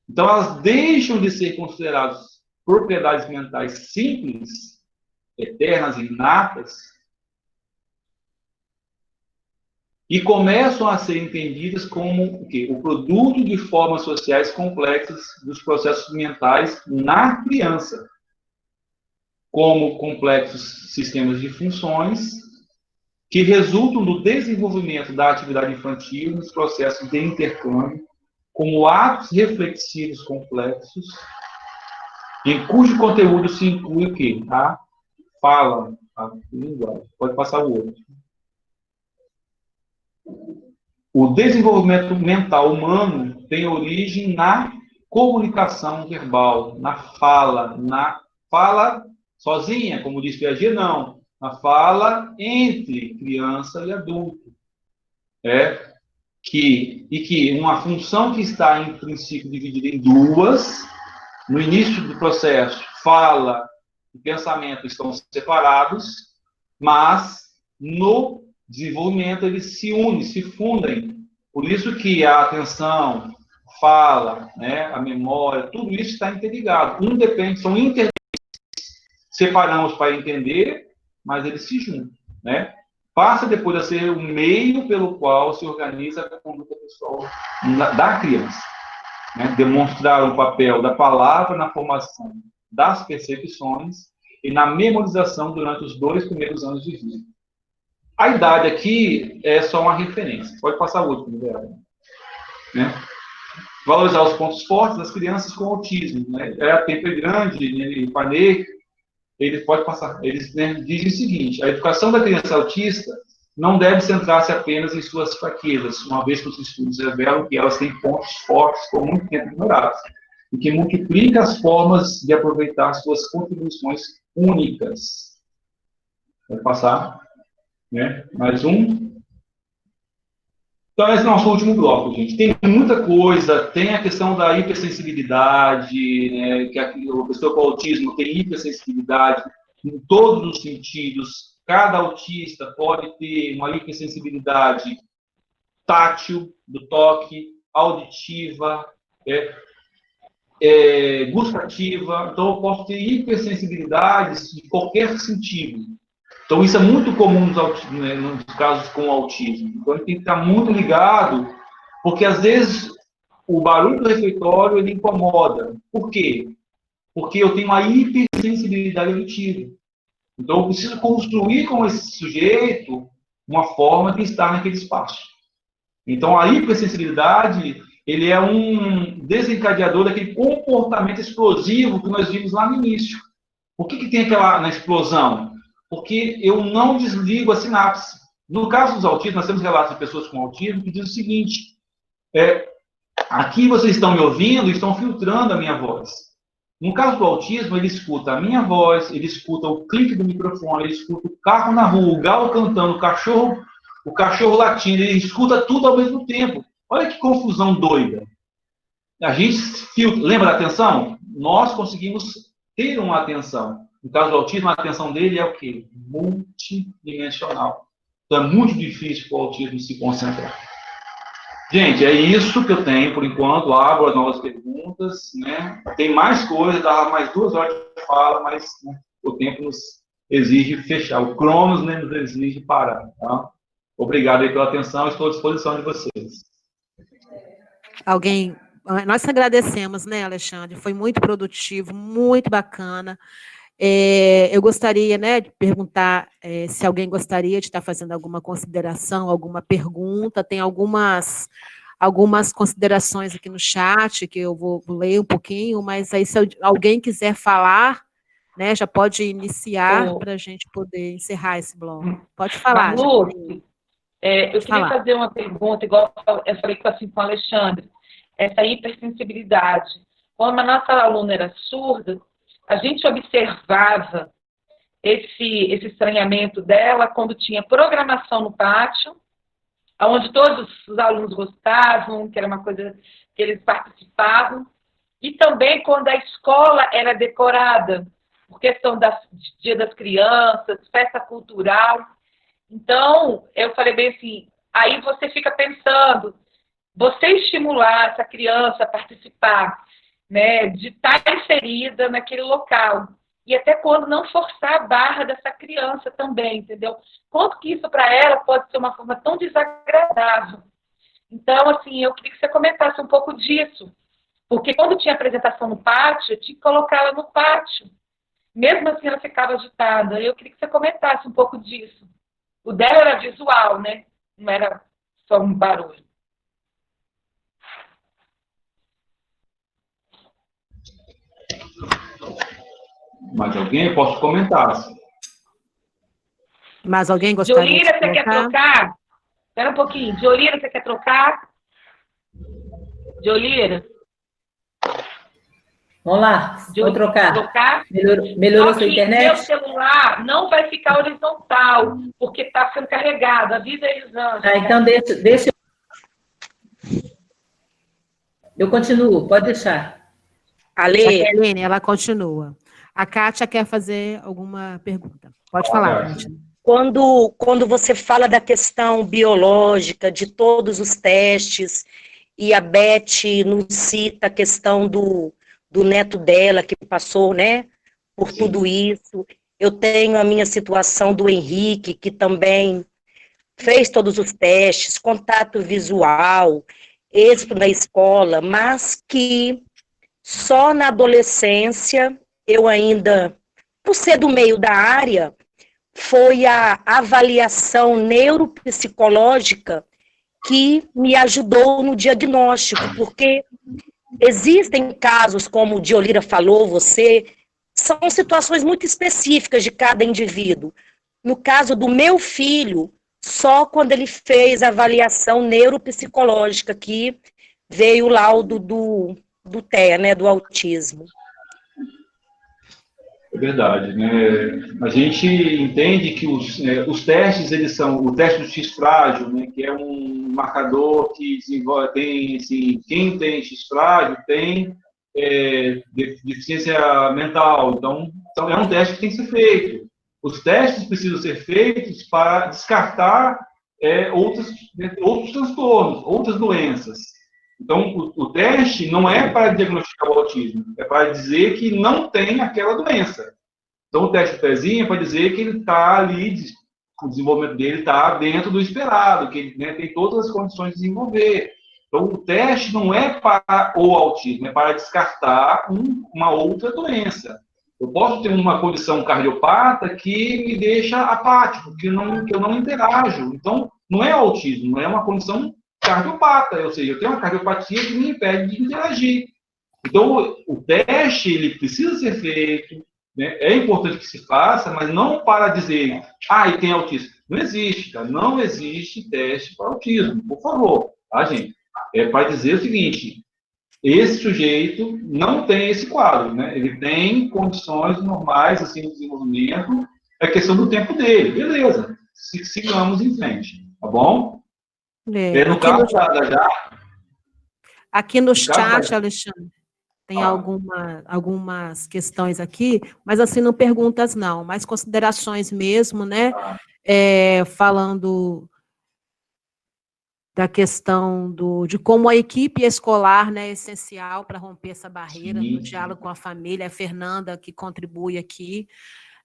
Então, elas deixam de ser consideradas propriedades mentais simples, eternas e inatas, e começam a ser entendidas como o quê? O produto de formas sociais complexas dos processos mentais na criança, como complexos sistemas de funções que resultam do desenvolvimento da atividade infantil nos processos de intercâmbio, como atos reflexivos complexos, em cujo conteúdo se inclui o quê? A fala, a linguagem. Pode passar o outro. O desenvolvimento mental humano tem origem na comunicação verbal, na fala sozinha, como diz Piaget, não. Na fala entre criança e adulto. Que uma função que está, em princípio, dividida em duas, no início do processo, fala e pensamento estão separados, mas no desenvolvimento eles se unem, se fundem. Por isso que a atenção, fala, né, a memória, tudo isso está interligado. Um depende, são interdependentes. Separamos para entender, mas eles se juntam, né? Passa depois a ser o meio pelo qual se organiza a conduta pessoal da criança. Né? Demonstrar o papel da palavra na formação das percepções e na memorização durante os 2 primeiros anos de vida. A idade aqui é só uma referência. Pode passar o último, né? Valorizar os pontos fortes das crianças com autismo. Né? A Tempo Grande e Paneiro, eles dizem o seguinte: a educação da criança autista não deve centrar-se apenas em suas fraquezas, uma vez que os estudos revelam que elas têm pontos fortes por muito tempo ignorados, e que multiplica as formas de aproveitar suas contribuições únicas. Vai passar, né? Mais um. Então, esse é o nosso último bloco, gente. Tem muita coisa, tem a questão da hipersensibilidade, né, que a pessoa com autismo tem hipersensibilidade em todos os sentidos. Cada autista pode ter uma hipersensibilidade tátil, do toque, auditiva, gustativa. Então, eu posso ter hipersensibilidades de qualquer sentido. Então, isso é muito comum nos casos com autismo. Então, ele tem que estar muito ligado, porque, às vezes, o barulho do refeitório, ele incomoda. Por quê? Porque eu tenho uma hipersensibilidade auditiva. Então, eu preciso construir com esse sujeito uma forma de estar naquele espaço. Então, a hipersensibilidade, ele é um desencadeador daquele comportamento explosivo que nós vimos lá no início. Por que tem aquela na explosão? Porque eu não desligo a sinapse. No caso dos autistas, nós temos relatos de pessoas com autismo que dizem o seguinte, aqui vocês estão me ouvindo e estão filtrando a minha voz. No caso do autismo, ele escuta a minha voz, ele escuta o clique do microfone, ele escuta o carro na rua, o galo cantando, o cachorro latindo, ele escuta tudo ao mesmo tempo. Olha que confusão doida. A gente filtra. Lembra da atenção? Nós conseguimos ter uma atenção. No caso do autismo, a atenção dele é o quê? Multidimensional. Então é muito difícil para o autismo se concentrar. Gente, é isso que eu tenho por enquanto. Abro as novas perguntas, né? Tem mais coisas, dá mais 2 horas de fala, mas né, o tempo nos exige fechar. O Cronos, né, nos exige parar. Tá? Obrigado aí pela atenção, estou à disposição de vocês. Nós agradecemos, né, Alexandre? Foi muito produtivo, muito bacana. Eu gostaria, né, de perguntar se alguém gostaria de estar fazendo alguma consideração, alguma pergunta. Tem algumas considerações aqui no chat, que eu vou ler um pouquinho, mas aí se alguém quiser falar, né, já pode iniciar para a gente poder encerrar esse bloco. Pode falar. Manu, eu queria fazer uma pergunta, igual eu falei assim com o Alexandre, essa hipersensibilidade. Quando a nossa aluna era surda, a gente observava esse estranhamento dela quando tinha programação no pátio, onde todos os alunos gostavam, que era uma coisa que eles participavam, e também quando a escola era decorada, por questão do Dia das Crianças, festa cultural. Então, eu falei bem assim, aí você fica pensando, você estimular essa criança a participar, né, de estar inserida naquele local. E até quando não forçar a barra dessa criança também, entendeu? Quanto que isso para ela pode ser uma forma tão desagradável. Então, assim, eu queria que você comentasse um pouco disso. Porque quando tinha apresentação no pátio, eu tinha que colocá-la no pátio. Mesmo assim, ela ficava agitada. Eu queria que você comentasse um pouco disso. O dela era visual, né? Não era só um barulho. Mais alguém? Eu posso comentar. Mais alguém gostaria Diolira, de você quer trocar? Espera um pouquinho. Diolira, você quer trocar? Diolira? Vamos lá, vou trocar. Melhorou sua internet? Seu celular não vai ficar horizontal, porque está sendo carregado. Avisa eles antes. Então deixa. Eu continuo, pode deixar. Jaqueline, ela continua. A Kátia quer fazer alguma pergunta. Pode falar, Kátia. Quando você fala da questão biológica, de todos os testes, e a Beth nos cita a questão do neto dela, que passou, né, por tudo isso. Eu tenho a minha situação do Henrique, que também fez todos os testes, contato visual, êxito na escola, mas que só na adolescência, eu ainda, por ser do meio da área, foi a avaliação neuropsicológica que me ajudou no diagnóstico, porque existem casos, como o Diolira falou, são situações muito específicas de cada indivíduo. No caso do meu filho, só quando ele fez a avaliação neuropsicológica, que veio o laudo do TEA, né, do autismo. É verdade, né? A gente entende que os testes, eles são o teste do X frágil, né, que é um marcador que desenvolve, tem, assim, quem tem X frágil tem deficiência mental, então é um teste que tem que ser feito. Os testes precisam ser feitos para descartar outros transtornos, outras doenças. Então, o teste não é para diagnosticar o autismo, é para dizer que não tem aquela doença. Então, o teste do pezinho é para dizer que ele está ali, o desenvolvimento dele está dentro do esperado, que ele, né, tem todas as condições de desenvolver. Então, o teste não é para o autismo, é para descartar uma outra doença. Eu posso ter uma condição cardiopata que me deixa apático, que eu não interajo. Então, não é autismo, não é uma condição cardiopata, ou seja, eu tenho uma cardiopatia que me impede de interagir. Então, o teste, ele precisa ser feito, né? É importante que se faça, mas não para dizer, e tem autismo. Não existe, cara, não existe teste para autismo, por favor, tá, gente? É para dizer o seguinte, esse sujeito não tem esse quadro, né? Ele tem condições normais, assim, de desenvolvimento, é questão do tempo dele, beleza, sigamos em frente, tá bom? No caso aqui no chat, Alexandre, tem algumas questões aqui, mas assim, não perguntas não, mas considerações mesmo, né? Falando da questão de como a equipe escolar, né, é essencial para romper essa barreira no diálogo com a família, a Fernanda que contribui aqui,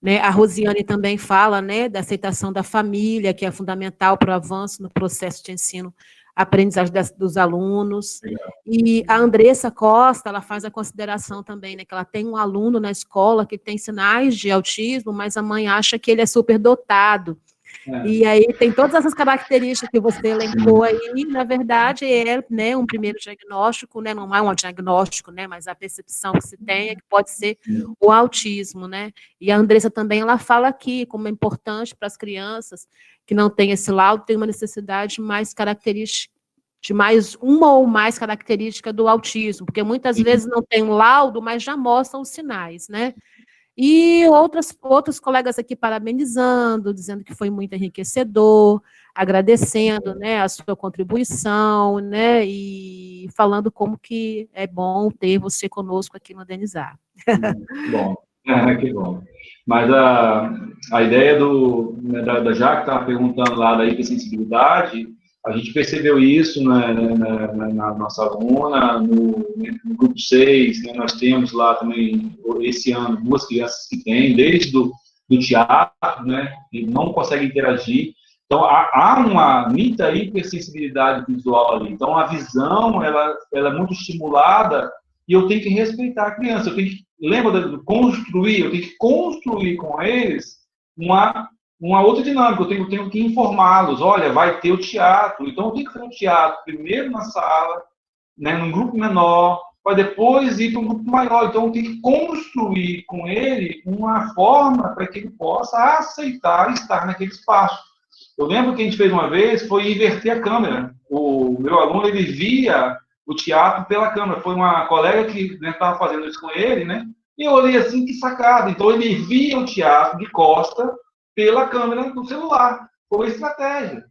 né, a Rosiane também fala, né, da aceitação da família, que é fundamental para o avanço no processo de ensino, aprendizagem dos alunos, e a Andressa Costa, ela faz a consideração também, né, que ela tem um aluno na escola que tem sinais de autismo, mas a mãe acha que ele é superdotado. E aí tem todas essas características que você elencou aí, na verdade, né, um primeiro diagnóstico, né, não é um diagnóstico, né, mas a percepção que se tem é que pode ser o autismo, né, e a Andressa também, ela fala aqui como é importante para as crianças que não têm esse laudo, tem uma necessidade mais característica, de mais uma ou mais característica do autismo, porque muitas vezes não tem um laudo, mas já mostram os sinais, né. E outros colegas aqui parabenizando, dizendo que foi muito enriquecedor, agradecendo, né, a sua contribuição, né, e falando como que é bom ter você conosco aqui no Denizar. Bom, que bom. Mas a ideia da Jaque estava perguntando lá da hipersensibilidade, a gente percebeu isso na nossa aluna, no grupo 6, né, nós temos lá também, esse ano, 2 crianças que têm, desde do teatro, né, e não conseguem interagir. Então, há uma nítida hipersensibilidade visual ali. Então, a visão, ela é muito estimulada e eu tenho que respeitar a criança. Lembra de construir? Eu tenho que construir com eles uma outra dinâmica, eu tenho que informá-los, olha, vai ter o teatro, então eu tenho que fazer o teatro primeiro na sala, né, num grupo menor, para depois ir para um grupo maior, então eu tenho que construir com ele uma forma para que ele possa aceitar estar naquele espaço. Eu lembro que a gente fez uma vez, foi inverter a câmera, o meu aluno, ele via o teatro pela câmera, foi uma colega que estava fazendo isso com ele, né, e eu olhei assim, que sacada, então ele via o teatro de costa, pela câmera do celular. Foi uma estratégia.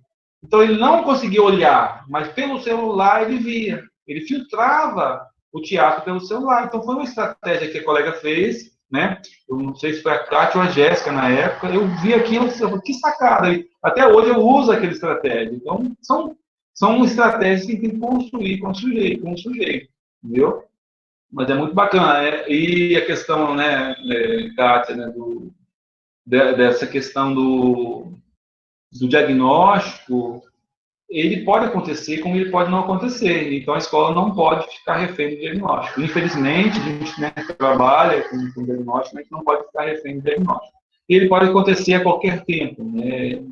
Então, ele não conseguia olhar, mas pelo celular ele via. Ele filtrava o teatro pelo celular. Então, foi uma estratégia que a colega fez, né? Eu não sei se foi a Kátia ou a Jéssica na época. Eu vi aquilo e falei, que sacada. Até hoje eu uso aquela estratégia. Então, são estratégias que tem que construir com o sujeito. Entendeu? Mas é muito bacana. E a questão, né, Kátia, né, dessa questão do diagnóstico, ele pode acontecer como ele pode não acontecer. Então, a escola não pode ficar refém do diagnóstico. Infelizmente, a gente, né, trabalha com diagnóstico, mas não pode ficar refém do diagnóstico. Ele pode acontecer a qualquer tempo. Né?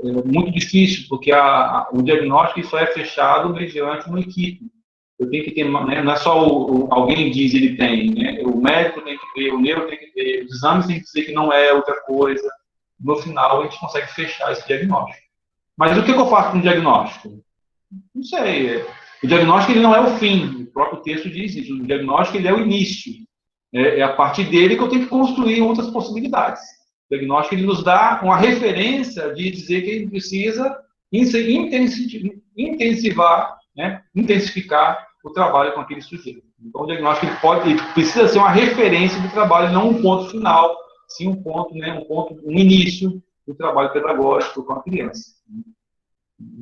É muito difícil, porque o diagnóstico só é fechado mediante uma equipe. Eu tenho que ter, né, não é só alguém diz ele tem, né? O médico tem que ver, o neuro tem que ver, os exames tem que dizer que não é outra coisa. No final, a gente consegue fechar esse diagnóstico. Mas o que eu faço com o diagnóstico? Não sei. O diagnóstico ele não é o fim. O próprio texto diz isso. O diagnóstico ele é o início. É a partir dele que eu tenho que construir outras possibilidades. O diagnóstico ele nos dá uma referência de dizer que ele precisa intensificar o trabalho com aquele sujeito. Então, o diagnóstico ele precisa ser uma referência do trabalho, não um ponto final, sim um ponto, né, um início do trabalho pedagógico com a criança.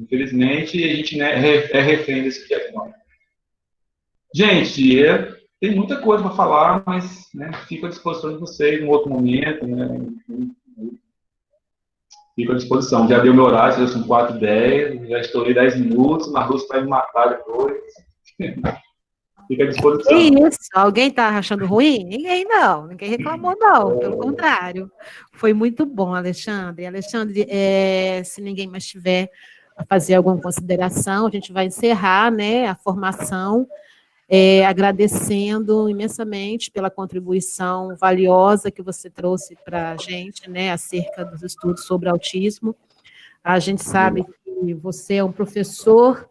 Infelizmente, a gente, né, é refém desse diagnóstico. Gente, Tem muita coisa para falar, mas, né, fico à disposição de vocês em um outro momento, né? Fico à disposição. Já deu meu horário, já são 4h10, já estourei 10 minutos, mas a Lúcia vai me matar depois. Fica à disposição. Que isso? Alguém está achando ruim? Ninguém não, ninguém reclamou não, pelo contrário. Foi muito bom, Alexandre. Alexandre, se ninguém mais tiver a fazer alguma consideração, a gente vai encerrar, né, a formação, agradecendo imensamente pela contribuição valiosa que você trouxe para a gente, né, acerca dos estudos sobre autismo. A gente sabe que você é um professor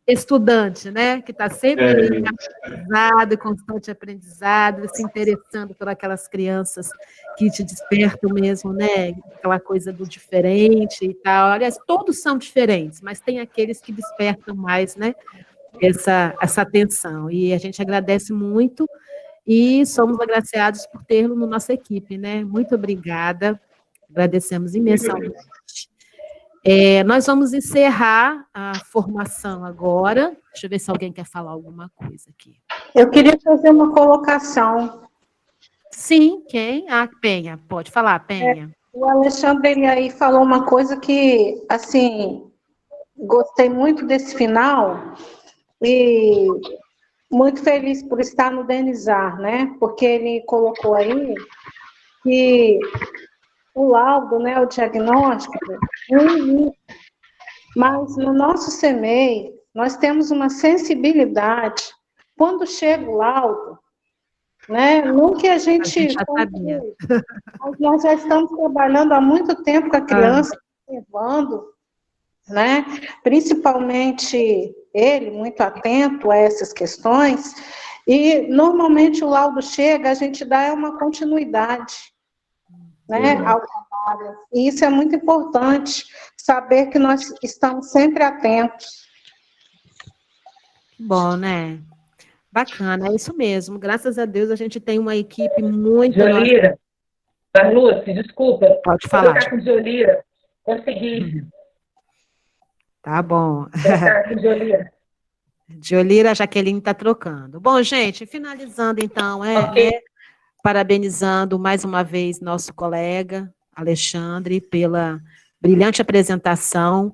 estudante, né, que está sempre ali aprendizado, constante aprendizado, se interessando por aquelas crianças que te despertam mesmo, né, aquela coisa do diferente e tal. Aliás, todos são diferentes, mas tem aqueles que despertam mais, né, essa atenção. E a gente agradece muito e somos agraciados por tê-lo na nossa equipe, né? Muito obrigada, agradecemos imensamente. Nós vamos encerrar a formação agora. Deixa eu ver se alguém quer falar alguma coisa aqui. Eu queria fazer uma colocação. Sim, quem? Penha, pode falar, Penha. O Alexandre, ele aí falou uma coisa que, assim, gostei muito desse final e muito feliz por estar no Denizar, né? Porque ele colocou aí que o laudo, né, o diagnóstico, mas no nosso CMEI, nós temos uma sensibilidade. Quando chega o laudo, né, não que a gente já sabia. Mas nós já estamos trabalhando há muito tempo com a criança, observando, né, principalmente ele, muito atento a essas questões, e normalmente o laudo chega, a gente dá uma continuidade, né, ao trabalho. E isso é muito importante, saber que nós estamos sempre atentos. Bom, né? Bacana, é isso mesmo. Graças a Deus a gente tem uma equipe muito... Jolira, Lúcia, desculpa. Pode falar. Vou trocar com Jolira. Consegui. Tá bom. Trocar com Jolira. Jolira, a Jaqueline está trocando. Bom, gente, finalizando então, Ok. parabenizando mais uma vez nosso colega Alexandre pela brilhante apresentação